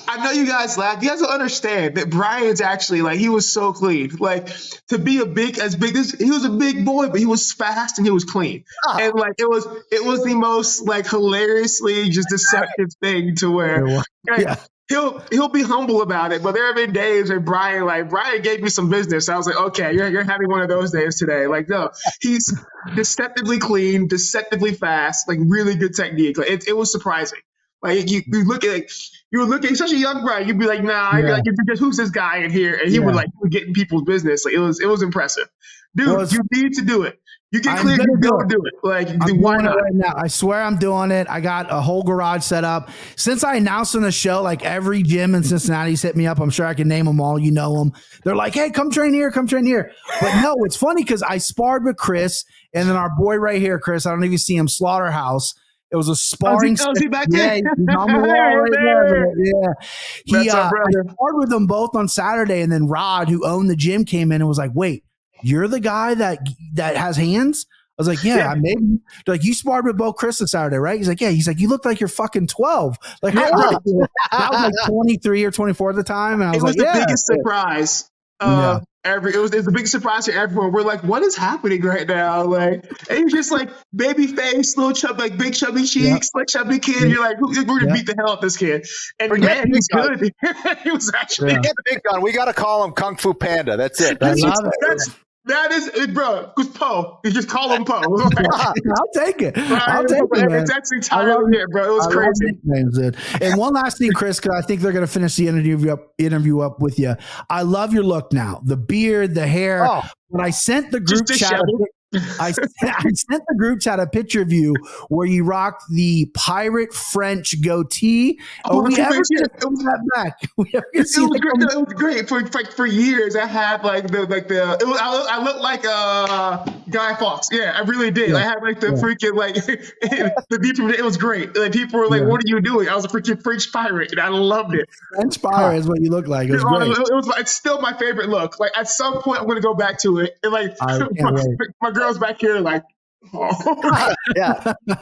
I know you guys laugh. You guys don't understand that Brian's actually like, he was so clean. Like to be he was a big boy, but he was fast and he was clean. Oh. And like it was the most like hilariously just deceptive thing to where he'll be humble about it, but there have been days where Brian gave me some business. I was like, okay, you're having one of those days today. Like, no, he's deceptively clean, deceptively fast, like really good technique. Like it was surprising. Like you look at especially young Brian, you'd be like, nah, like who's this guy in here? And he would get in people's business. Like it was impressive. Dude, you need to do it. You get clear, you go do it. Like, why not? Right now. I swear I'm doing it. I got a whole garage set up. Since I announced on the show, like every gym in Cincinnati's hit me up. I'm sure I can name them all. You know them. They're like, hey, come train here, come train here. But no, it's funny because I sparred with Chris and then our boy right here, Chris. I don't know if you see him, Slaughterhouse. It was a sparring. Oh, is he back there? Yeah, he's on the wall right there. Yeah. I sparred with them both on Saturday, and then Rod, who owned the gym, came in and was like, wait, you're the guy that has hands? I was like, yeah, maybe. They're like, you sparred with Bo Chris on Saturday, right? He's like, yeah. He's like, you look like you're fucking 12. Like, that was like 23 or 24 at the time. And I was like, the biggest surprise. It was the biggest surprise to everyone. We're like, what is happening right now? Like, and he's just like baby face, little chub, like big chubby cheeks, like chubby kid. You're like, we're gonna beat the hell out of this kid. And man, he's good. He was actually get big gun. We gotta call him Kung Fu Panda. That's it. That is, bro. It's Poe. You just call him Poe. I'll take it. I'll take it. It's actually tired here, bro. It was crazy. And one last thing, Chris, because I think they're going to finish the interview up with you. I love your look now. The beard, the hair. When I sent the group chat, I sent the group chat a picture of you where you rocked the pirate French goatee. It was great. For years, I had I looked like Guy Fawkes. Yeah, I really did. I had like the freaking the deep. It was great. Like people were like, "What are you doing?" I was a freaking French pirate, and I loved it. French pirate is what you look like. It was great. It's still my favorite look. Like at some point, I'm going to go back to it. And my girls back here like,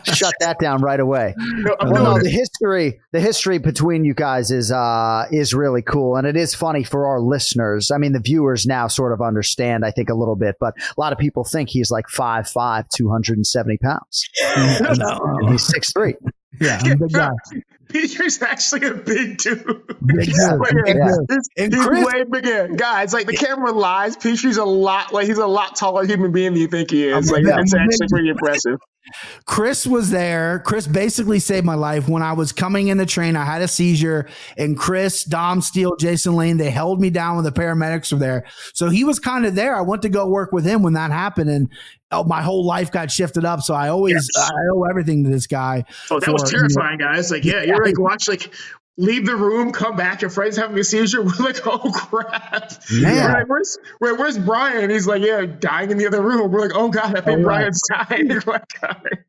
shut that down right away. The history between you guys is really cool, and it is funny for our listeners. I mean, the viewers now sort of understand, I think, a little bit, but a lot of people think he's like 5'5", 270 pounds. And he's 6'3". Yeah, I'm a big guy. Petrie's actually a big dude. Big dude. He's way bigger. Guys, like the camera lies. Petrie's he's a lot taller human being than you think he is. Like that's actually pretty impressive. Chris was there. Chris basically saved my life when I was coming in the train. I had a seizure, and Chris, Dom Steele, Jason Lane, they held me down when the paramedics were there. So he was kind of there. I went to go work with him when that happened, and my whole life got shifted up. So I owe everything to this guy. Oh, that was terrifying, guys. Like, you're like, watch, like, leave the room, come back, your friend's having a seizure. We're like, oh crap. Man. Like, where's Brian? He's like, dying in the other room. We're like, oh God, I think Brian's dying.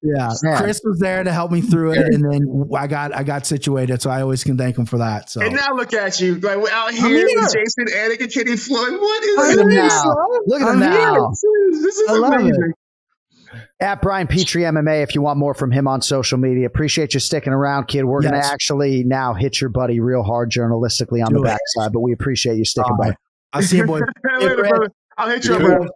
Yeah. Chris was there to help me through it, and then I got situated. So I always can thank him for that. So, and now look at you, like, we're out here with Jason, Anik, and Kenny Floyd. What is this? Look at him now. This is amazing. At Brian Petrie MMA, if you want more from him on social media. Appreciate you sticking around, kid. We're going to actually now hit your buddy real hard journalistically on the backside, but we appreciate you sticking by. I'll see you, boy. I'll hit you up, bro.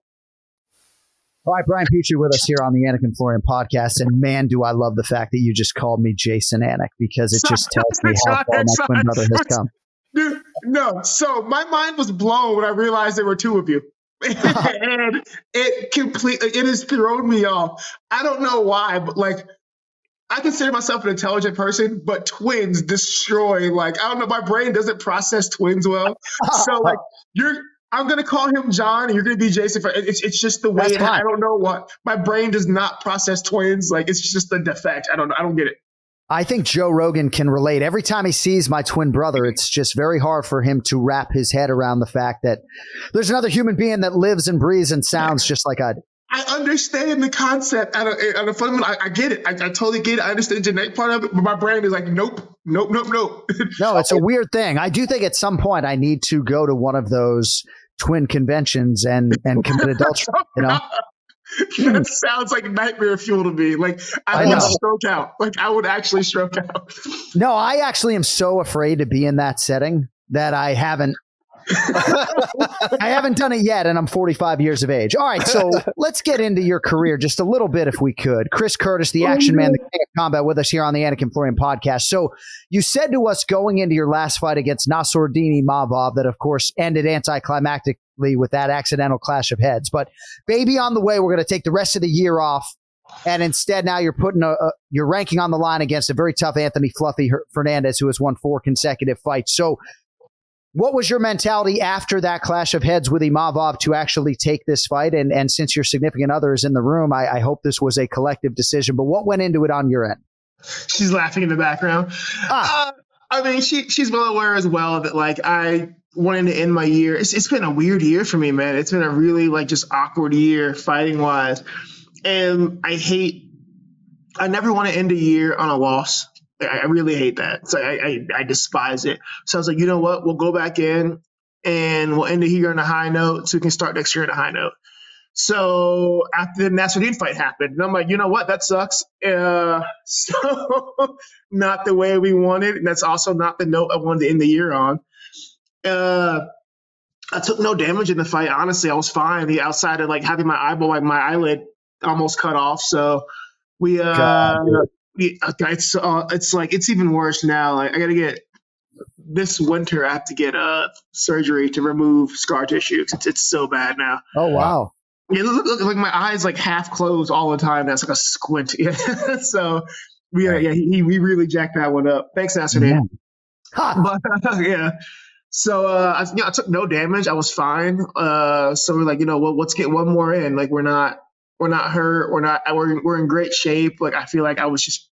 All right, Brian Petrie with us here on the Anik and Florian podcast. And man, do I love the fact that you just called me Jason Anik, because it just tells me how far my twin brother has come. Dude, no. So my mind was blown when I realized there were two of you. And it has thrown me off. I don't know why, but like, I consider myself an intelligent person, but twins destroy, like, I don't know, my brain doesn't process twins well. So like, I'm going to call him John and you're going to be Jason. It's just the way I don't know what, my brain does not process twins. Like, it's just a defect. I don't get it. I think Joe Rogan can relate. Every time he sees my twin brother, it's just very hard for him to wrap his head around the fact that there's another human being that lives and breathes and sounds just like I do. I understand the concept. I get it. I totally get it. I understand the genetic part of it, but my brain is like, nope. No, it's a weird thing. I do think at some point I need to go to one of those twin conventions and commit adultery, you know? That sounds like nightmare fuel to me. Like, I would stroke out. Like, I would actually stroke out. No, I actually am so afraid to be in that setting that I haven't done it yet, and I'm 45 years of age. All right, so let's get into your career just a little bit if we could. Chris Curtis, the action man, the king of combat, with us here on the Anik and Florian podcast. So you said to us going into your last fight against Nassourdine Imavov that, of course, ended anticlimactically with that accidental clash of heads. But baby, on the way, we're going to take the rest of the year off, and instead now you're putting your ranking on the line against a very tough Anthony Fluffy Fernandez, who has won 4 consecutive fights. So what was your mentality after that clash of heads with Imavov to actually take this fight? And since your significant other is in the room, I hope this was a collective decision, but what went into it on your end? She's laughing in the background. I mean, she's well aware as well that, like, I wanted to end my year. It's been a weird year for me, man. It's been a really, like, just awkward year fighting wise. And I never want to end a year on a loss. I really hate that. So I despise it. So I was like, you know what? We'll go back in and we'll end the year on a high note so we can start next year on a high note. So after the Nassourdine fight happened, and I'm like, you know what? That sucks. So not the way we wanted. And that's also not the note I wanted to end the year on. I took no damage in the fight. Honestly, I was fine. The outside of, like, having my eyelid almost cut off. So it's like, it's even worse now. Like, I got to get this winter. I have to get surgery to remove scar tissue. It's so bad now. Oh wow! Yeah, look, like my eyes like half closed all the time. That's like a squint. Yeah. So we really jacked that one up. Thanks, Nassourdine. But yeah. So I took no damage. I was fine. So we're like, you know, well, let's get one more in. Like, we're not hurt. We're in great shape. Like, I feel like I was just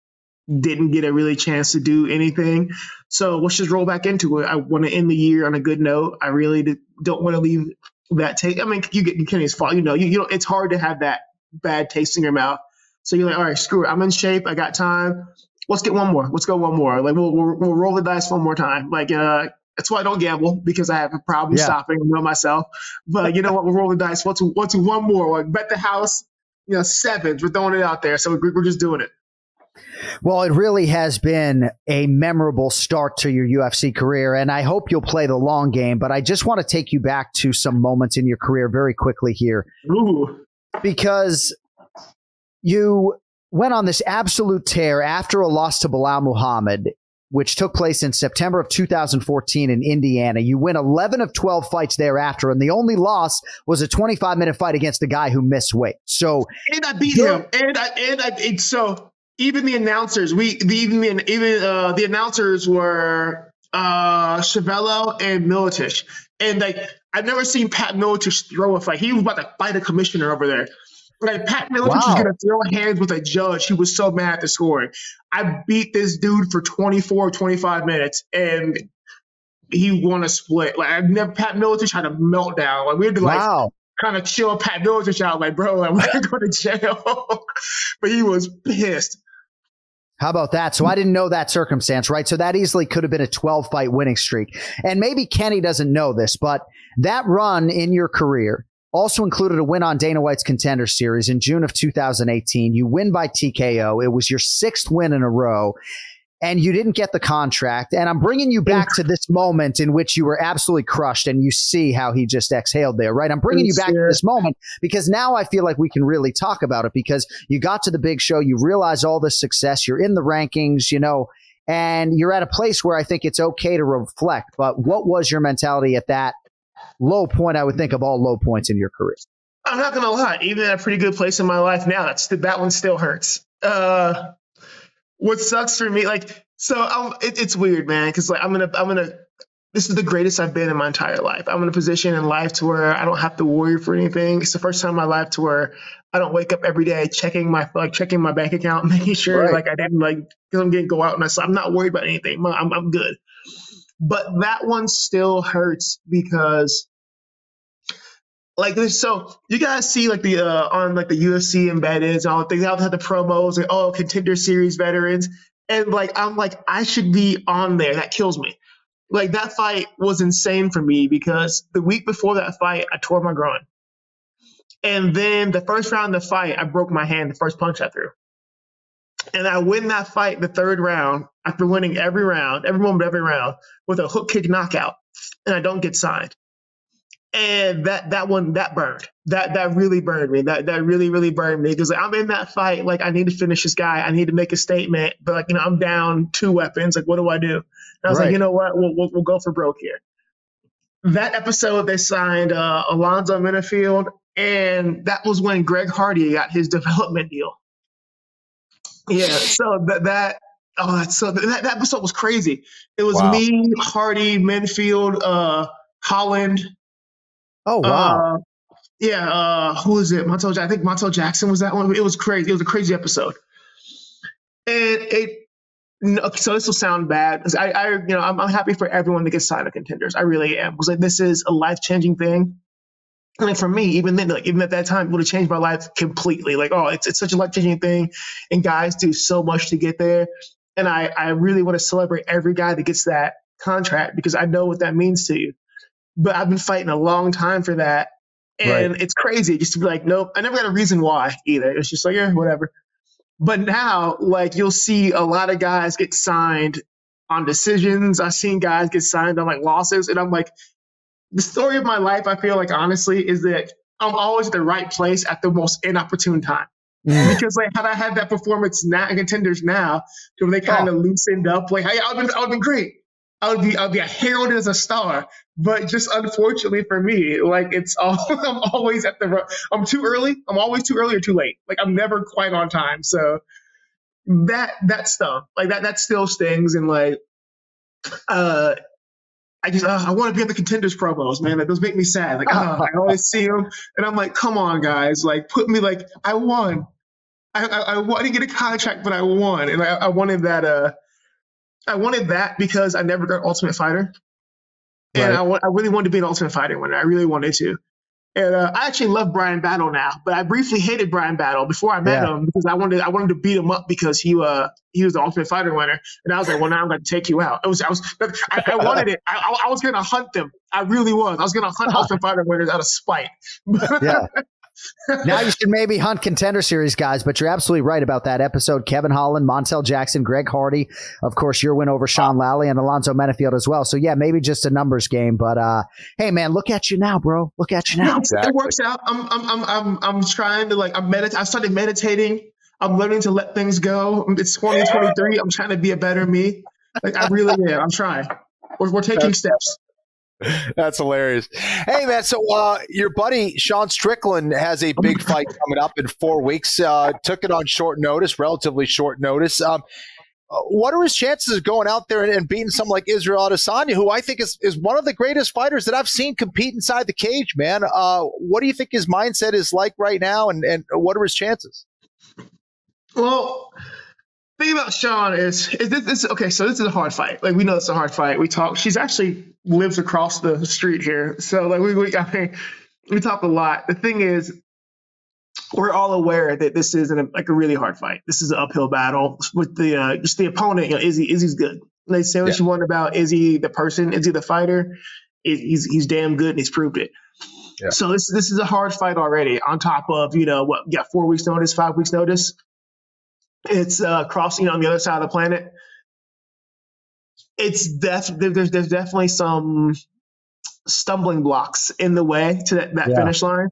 didn't get a really chance to do anything. So let's just roll back into it. I want to end the year on a good note. I really don't want to leave that taste. I mean, you Kenny's fault. You know, it's hard to have that bad taste in your mouth. So you're like, all right, screw it. I'm in shape. I got time. Let's get one more. Let's go one more. Like, we'll roll the dice one more time. Like, that's why I don't gamble, because I have a problem stopping. I know myself. But you know what? We'll roll the dice. What's one more? Like, bet the house. 7s. We're throwing it out there. So we're just doing it. Well, it really has been a memorable start to your UFC career, and I hope you'll play the long game. But I just want to take you back to some moments in your career very quickly here. Ooh. Because you went on this absolute tear after a loss to Bilal Muhammad. which took place in September of 2014 in Indiana. You win 11 of 12 fights thereafter, and the only loss was a 25-minute fight against the guy who missed weight. So, and I beat him, so even the announcers, the announcers were Chevello and Miletich, and like I've never seen Pat Miletich throw a fight. He was about to fight a commissioner over there. Like Pat Miletich was going to throw hands with a judge. He was so mad at the scoring. I beat this dude for 24, 25 minutes, and he won a split. Like Pat Miletich had a meltdown. Like we had to kind of chill Pat Miletich out. Like, bro, like, we're going to go to jail. But he was pissed. How about that? So I didn't know that circumstance, right? So that easily could have been a 12-fight winning streak. And maybe Kenny doesn't know this, but that run in your career also included a win on Dana White's Contender Series in June of 2018. You win by TKO. It was your 6th win in a row, and you didn't get the contract. And I'm bringing you back to this moment in which you were absolutely crushed, and you see how he just exhaled there, right? I'm bringing you back to this moment because now I feel like we can really talk about it because you got to the big show. You realize all this success. You're in the rankings, and you're at a place where I think it's okay to reflect. But what was your mentality at that low point, I would think, of all low points in your career? I'm not going to lie. Even at a pretty good place in my life now, that one still hurts. What sucks for me, it's weird, man, because like I'm gonna. This is the greatest I've been in my entire life. I'm in a position in life to where I don't have to worry for anything. It's the first time in my life to where I don't wake up every day checking my bank account, making sure I didn't because I'm getting go out and I'm not worried about anything. I'm good. But that one still hurts because like this. So you guys see like the on like the UFC embedded all they all have the promos like Contender Series veterans, and like I'm like I should be on there. That kills me. Like that fight was insane for me because the week before that fight I tore my groin, and then the first round of the fight I broke my hand the first punch I threw. And I win that fight the 3rd round after winning every moment of every round with a hook kick knockout, and I don't get signed. And that one burned. That really burned me. That really, really burned me because I'm in that fight. Like I need to finish this guy. I need to make a statement. But like I'm down 2 weapons. Like what do I do? And I was like, you know what? We'll go for broke here. That episode they signed Alonzo Minifield, and that was when Greg Hardy got his development deal. Yeah, so that episode was crazy. It was me, Hardy, Minfield, Holland. Oh wow! Who is it? I think Montel Jackson was that one. It was crazy. It was a crazy episode. And so this will sound bad. I'm happy for everyone that gets signed to Contenders. I really am because like this is a life-changing thing. And for me, even at that time, it would have changed my life completely. Like, it's such a life-changing thing, and guys do so much to get there. And I really want to celebrate every guy that gets that contract because I know what that means to you. But I've been fighting a long time for that, and it's crazy just to be like, nope. I never got a reason why either. It's just like, yeah, whatever. But now, like, you'll see a lot of guys get signed on decisions. I've seen guys get signed on like losses, and I'm like. The story of my life, I feel like, honestly, is that I'm always at the right place at the most inopportune time. Because, like, had I had that performance now in Contenders now, where they kind of loosened up, like, hey, I would have been great. I would be heralded as a star. But just unfortunately for me, like, I'm always I'm too early. I'm always too early or too late. Like, I'm never quite on time. So that stuff, like, that still stings. And, like, I want to be on the Contenders promos, man. Like, those make me sad. Like, I always see them, and I'm like, come on, guys. Like, put me, like, I won. I didn't get a contract, but I won. And I wanted that. I wanted that because I never got Ultimate Fighter. And I really wanted to be an Ultimate Fighter winner. I really wanted to. And I actually love Brian Battle now, but I briefly hated Brian Battle before I met him because I wanted to beat him up because he was the Ultimate Fighter winner, and I was like, well, now I'm going to take you out. I wanted it. I was going to hunt them. I really was. I was going to hunt Ultimate Fighter winners out of spite. Yeah. Now you should maybe hunt Contender Series guys, but you're absolutely right about that episode. Kevin Holland, Montel Jackson, Greg Hardy, of course, your win over Sean Lally and Alonzo Menifield as well. So yeah, maybe just a numbers game, but hey man, look at you now, bro. Look at you now. Exactly. It works out. I'm trying to I started meditating. I'm learning to let things go. It's 2023. I'm trying to be a better me. Like, I really am. I'm trying. We're taking steps. That's hilarious. Hey, man, so your buddy Sean Strickland has a big fight coming up in 4 weeks. Took it on short notice, relatively short notice. What are his chances of going out there and beating someone like Israel Adesanya, who I think is one of the greatest fighters that I've seen compete inside the cage, man? What do you think his mindset is like right now, and what are his chances? Well, the thing about Sean is this okay, so this is a hard fight. Like, we know it's a hard fight. We talk. She's actually lives across the street here. So, like, we talk a lot. The thing is, we're all aware that this is a really hard fight. This is an uphill battle with just the opponent. Izzy's good. They say what you want about Izzy, the person, Izzy, the fighter. He's damn good, and he's proved it. Yeah. So this is a hard fight already. On top of 4 weeks notice, 5 weeks notice. It's crossing on the other side of the planet. There's definitely some stumbling blocks in the way to that finish line.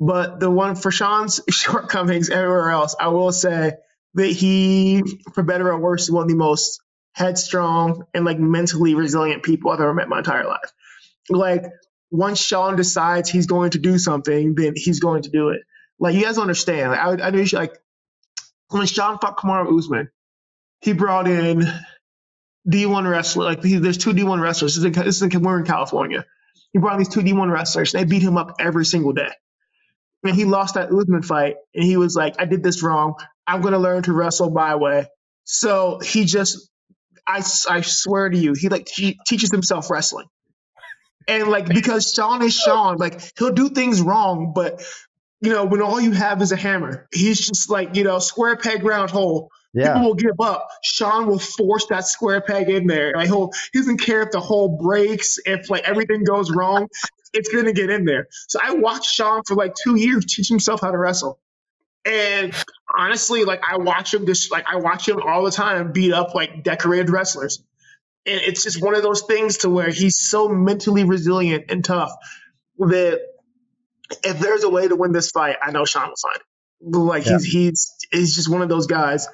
But the one for Sean's shortcomings everywhere else, I will say that he, for better or worse, is one of the most headstrong and mentally resilient people I've ever met in my entire life. Like, once Sean decides he's going to do something, then he's going to do it. Like, you guys understand. I knew when Sean fought Kamaru Usman, he brought in D1 wrestler. Like, there's 2 D1 wrestlers. We're in California. He brought in these 2 D1 wrestlers. They beat him up every single day. And he lost that Usman fight, and he was like, I did this wrong. I'm going to learn to wrestle my way. So he just, I swear to you, he teaches himself wrestling. And because Sean is Sean, he'll do things wrong, but when all you have is a hammer, he's just square peg, round hole. Yeah. People will give up. Sean will force that square peg in there. He doesn't care if the hole breaks, if everything goes wrong. It's going to get in there. So I watched Sean for 2 years teach himself how to wrestle. And honestly, I watch him all the time beat up decorated wrestlers. And it's just one of those things to where he's so mentally resilient and tough that if there's a way to win this fight, I know Sean will find it. He's just one of those guys.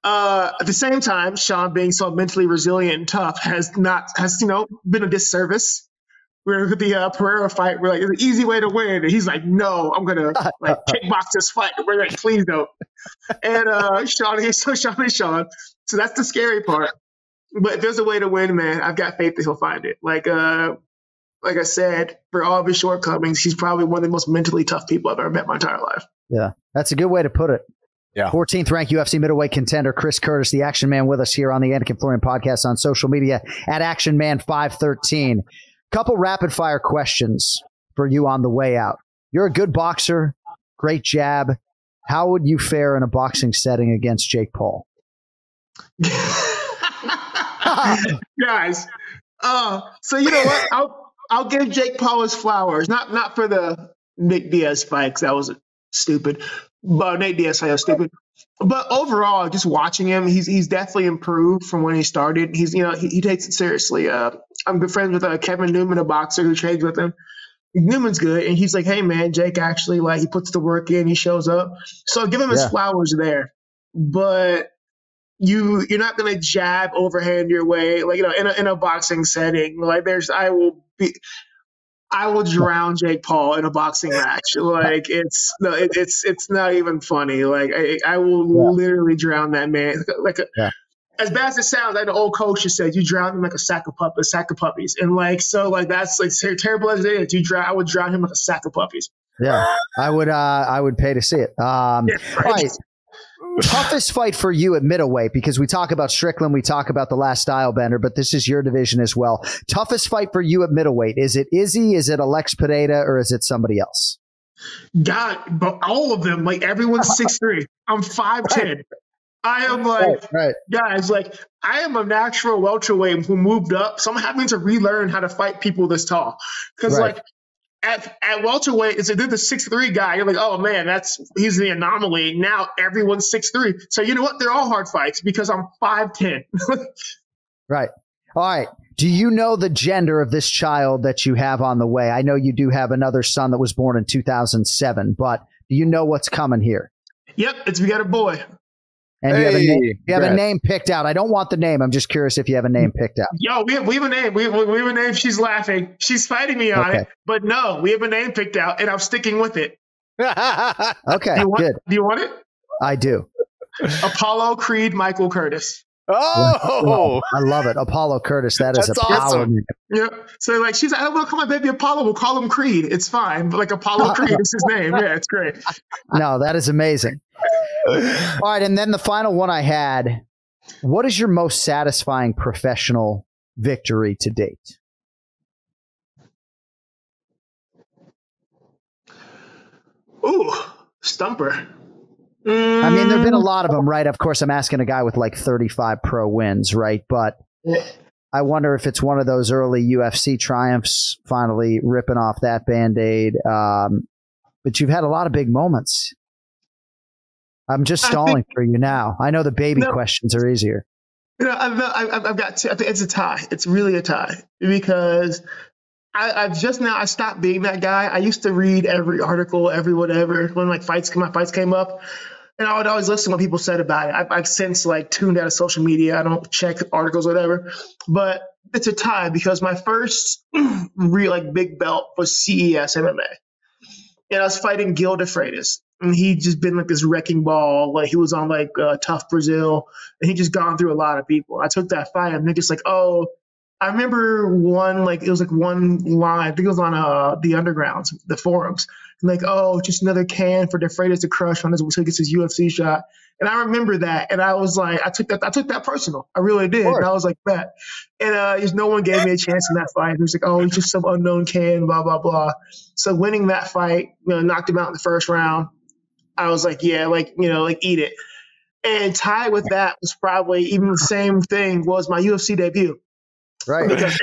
At the same time, Sean being so mentally resilient and tough has been a disservice. We're at the Pereira fight. We're like, it's an easy way to win. And he's like, no, I'm going to kickbox this fight. We're like, please don't. And Sean is Sean. So that's the scary part. But if there's a way to win, man, I've got faith that he'll find it. Like I said, for all of his shortcomings, he's probably one of the most mentally tough people I've ever met in my entire life. Yeah, that's a good way to put it. Yeah. 14th ranked UFC middleweight contender Chris Curtis, the Action Man, with us here on the Anik and Florian podcast on social media at ActionMan513. Couple rapid fire questions for you on the way out. You're a good boxer, great jab. How would you fare in a boxing setting against Jake Paul? Guys, so you know what? I'll give Jake Paul his flowers. Not for the Nick Diaz fight, because that was stupid. But Nate Diaz fight was stupid. But overall, just watching him, he's definitely improved from when he started. He takes it seriously. I'm good friends with Kevin Newman, a boxer who trains with him. Newman's good, and he's like, hey man, Jake actually he puts the work in, he shows up. So give him his flowers there. But you're not gonna jab overhand your way, in a boxing setting. I will drown Jake Paul in a boxing match. It's not even funny. I will literally drown that man. As bad as it sounds, like the old coach just said, you drown him like a sack of puppies. And that's terrible as it is. I would drown him like a sack of puppies. Yeah, I would pay to see it. All right. Toughest fight for you at middleweight, because we talk about Strickland, we talk about the last style bender, but this is your division as well. Toughest fight for you at middleweight. Is it Izzy? Is it Alex Pineda? Or is it somebody else? God, but all of them, everyone's 6'3". I'm 5'10". Right. I am guys, I am a natural welterweight who moved up. So I'm having to relearn how to fight people this tall. Because at welterweight, they're the 6'3" guy. You're like, oh man, he's the anomaly. Now everyone's 6'3". So you know what? They're all hard fights because I'm 5'10". Right. All right. Do you know the gender of this child that you have on the way? I know you do have another son that was born in 2007, but do you know what's coming here? Yep, we got a boy. And you have a name picked out. I don't want the name. I'm just curious if you have a name picked out. Yo, we have a name. We have a name. She's laughing. She's fighting me on it. But no, we have a name picked out, and I'm sticking with it. Okay, good. Do you want it? I do. Apollo Creed Michael Curtis. Oh, I love it. Apollo Curtis. That's a power awesome. name. Yeah. So like she's like, I don't want to call my baby Apollo. We'll call him Creed. It's fine. But like Apollo Creed is his name. Yeah, it's great. No, that is amazing. All right, and then the final one I had. What is your most satisfying professional victory to date? Ooh, stumper. I mean, there have been a lot of them, right? Of course, I'm asking a guy with like 35 pro wins, right? But I wonder if it's one of those early UFC triumphs, finally ripping off that Band-Aid. But you've had a lot of big moments. I'm just stalling for you now. I know the baby questions are easier. I've got two. I think it's a tie. It's really a tie because I stopped being that guy. I used to read every article, every whatever when my fights came up, and I would always listen to what people said about it. I've since like tuned out of social media. I don't check articles, whatever. But it's a tie because my first real like big belt was CES MMA, and I was fighting Gil de Freitas. And he'd just been like this wrecking ball. Like he was on like Tough Brazil, and he just gone through a lot of people. I took that fight, and they're just like, oh. I remember one line, I think it was on the Undergrounds, the forums, like, oh, just another can for De Freitas to crush on until he gets his UFC shot. And I remember that, and I was like, I took that personal. I really did. And I was like, bet. And just no one gave me a chance in that fight. It was like, oh, he's just some unknown can, blah, blah, blah. So winning that fight, knocked him out in the first round. I was like, yeah, eat it. And tied with that was probably even the same thing was my UFC debut. Right. Because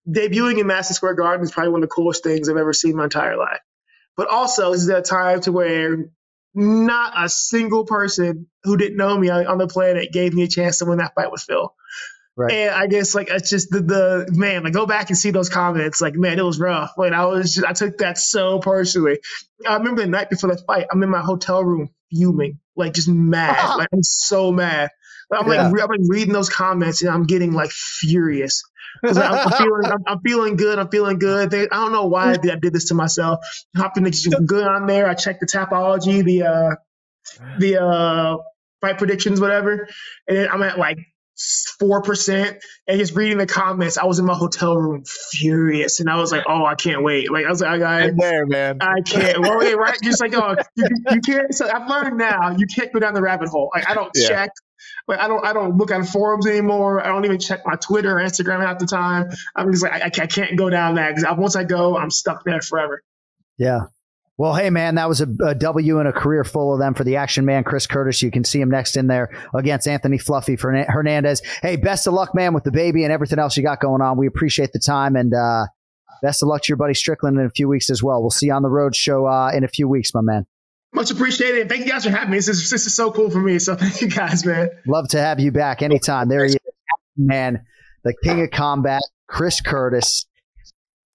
debuting in Madison Square Garden is probably one of the coolest things I've ever seen in my entire life. But also, this is a time to where not a single person who didn't know me on the planet gave me a chance to win that fight with Phil. Right. And I guess it's just the man, go back and see those comments. Like, man, it was rough. Like I took that so personally. I remember the night before the fight, I'm in my hotel room fuming, like just mad. Like I'm so mad. I'm reading those comments and I'm getting like furious because I'm feeling good. I don't know why I did this to myself. Hopping good on there. I checked the Tapology, the fight predictions, whatever, and then I'm at like 4%. And just reading the comments, I was in my hotel room furious, and I was like, "Oh, I can't wait!" Like I was like, man, I can't. Well, wait, right? Just like, oh, you can't. So I've learned now you can't go down the rabbit hole. Like I don't check. Like I don't look on forums anymore. I don't even check my Twitter or Instagram half the time. I'm just like I can't go down that because once I go, I'm stuck there forever. Yeah. Well, hey, man, that was a W and a career full of them for the Action Man, Chris Curtis. You can see him next in there against Anthony Fluffy Hernandez. Hey, best of luck, man, with the baby and everything else you got going on. We appreciate the time, and best of luck to your buddy Strickland in a few weeks as well. We'll see you on the road show in a few weeks, my man. Much appreciated. Thank you guys for having me. This is so cool for me. So thank you guys, man. Love to have you back anytime. There he is, man, the king of combat, Chris Curtis.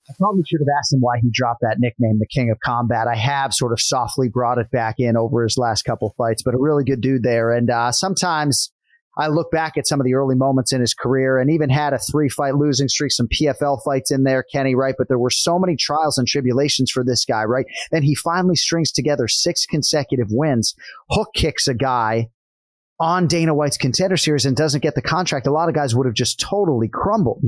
I probably should have asked him why he dropped that nickname, the King of Combat. I have sort of softly brought it back in over his last couple fights, but a really good dude there. And sometimes I look back at some of the early moments in his career and even had a 3-fight losing streak, some PFL fights in there, Kenny, right? But there were so many trials and tribulations for this guy, right? Then he finally strings together 6 consecutive wins, hook kicks a guy on Dana White's Contender Series and doesn't get the contract. A lot of guys would have just totally crumbled,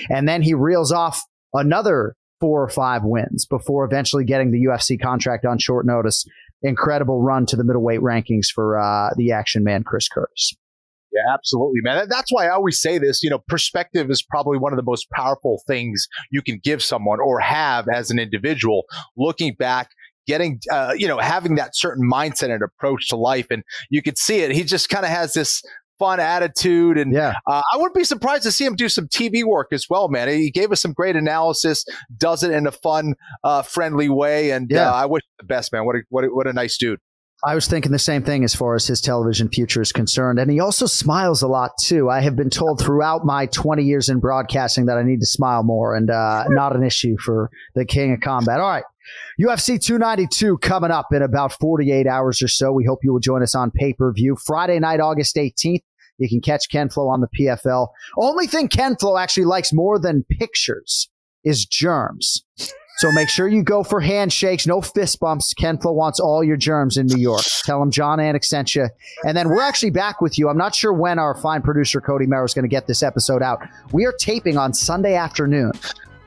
and then he reels off another 4 or 5 wins before eventually getting the UFC contract on short notice. Incredible run to the middleweight rankings for the Action Man, Chris Curtis. Yeah, absolutely, man. That's why I always say this, perspective is probably one of the most powerful things you can give someone or have as an individual. Looking back, getting, having that certain mindset and approach to life. And you could see it. He just kind of has this fun attitude. And I wouldn't be surprised to see him do some TV work as well, man. He gave us some great analysis, does it in a fun, friendly way. And I wish him the best, man. What a nice dude. I was thinking the same thing as far as his television future is concerned. And he also smiles a lot, too. I have been told throughout my 20 years in broadcasting that I need to smile more, and not an issue for the King of Combat. All right. UFC 292 coming up in about 48 hours or so. We hope you will join us on pay-per-view. Friday night, August 18th. You can catch Ken Flo on the PFL. Only thing Ken Flo actually likes more than pictures is germs. So make sure you go for handshakes, no fist bumps. Ken Flo wants all your germs in New York. Tell him John Anik sent you. And then we're actually back with you. I'm not sure when our fine producer Cody Merrow is going to get this episode out. We are taping on Sunday afternoon,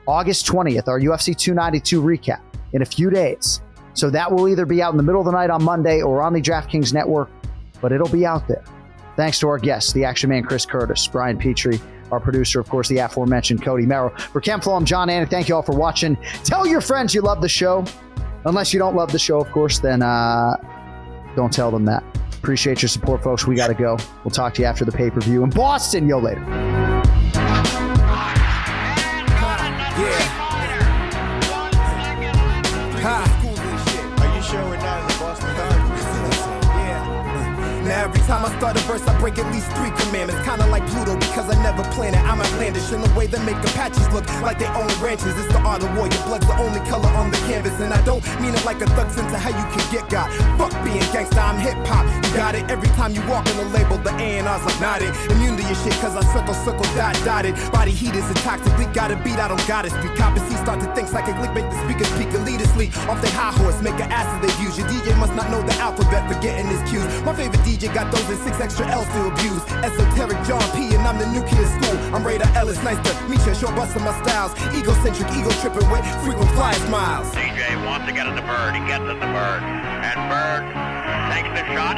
August 20th, our UFC 292 recap in a few days. So that will either be out in the middle of the night on Monday or on the DraftKings network, but it'll be out there. Thanks to our guests, the Action Man Chris Curtis, Brian Petrie, our producer, of course, the aforementioned Cody Merrow. For Ken Flo, I'm John Anik. Thank you all for watching. Tell your friends you love the show. Unless you don't love the show, of course, then don't tell them that. Appreciate your support, folks. We got to go. We'll talk to you after the pay-per-view in Boston. Yo, later. Now every time I start a verse, I break at least 3 commandments. Kinda like Pluto, because I never planned it. I'm outlandish in the way that make Apaches look like they own ranches. It's the art of war. Your blood's the only color on the canvas. And I don't mean it like a thug sense of how you can get got. Fuck being gangsta, I'm hip-hop. You got it every time you walk in the label. The A&R's like nodded. Immune to your shit, cause I circle, dotted. Body heat is intoxically. Got a beat, I don't gotta speak. Opposite start to think psychically, make the speakers speak. Elitistly off their high horse, make an ass of their views. Your DJ must not know the alphabet, forgetting his cues. My favorite DJ got those and 6 extra L's to abuse. Esoteric John P. and I'm the new kid of school. I'm Raider Ellis, nice to meet you. Short busting my styles. Egocentric, ego tripping with frequent fly smiles. DJ wants to get at the bird. He gets at the bird. And bird takes the shot.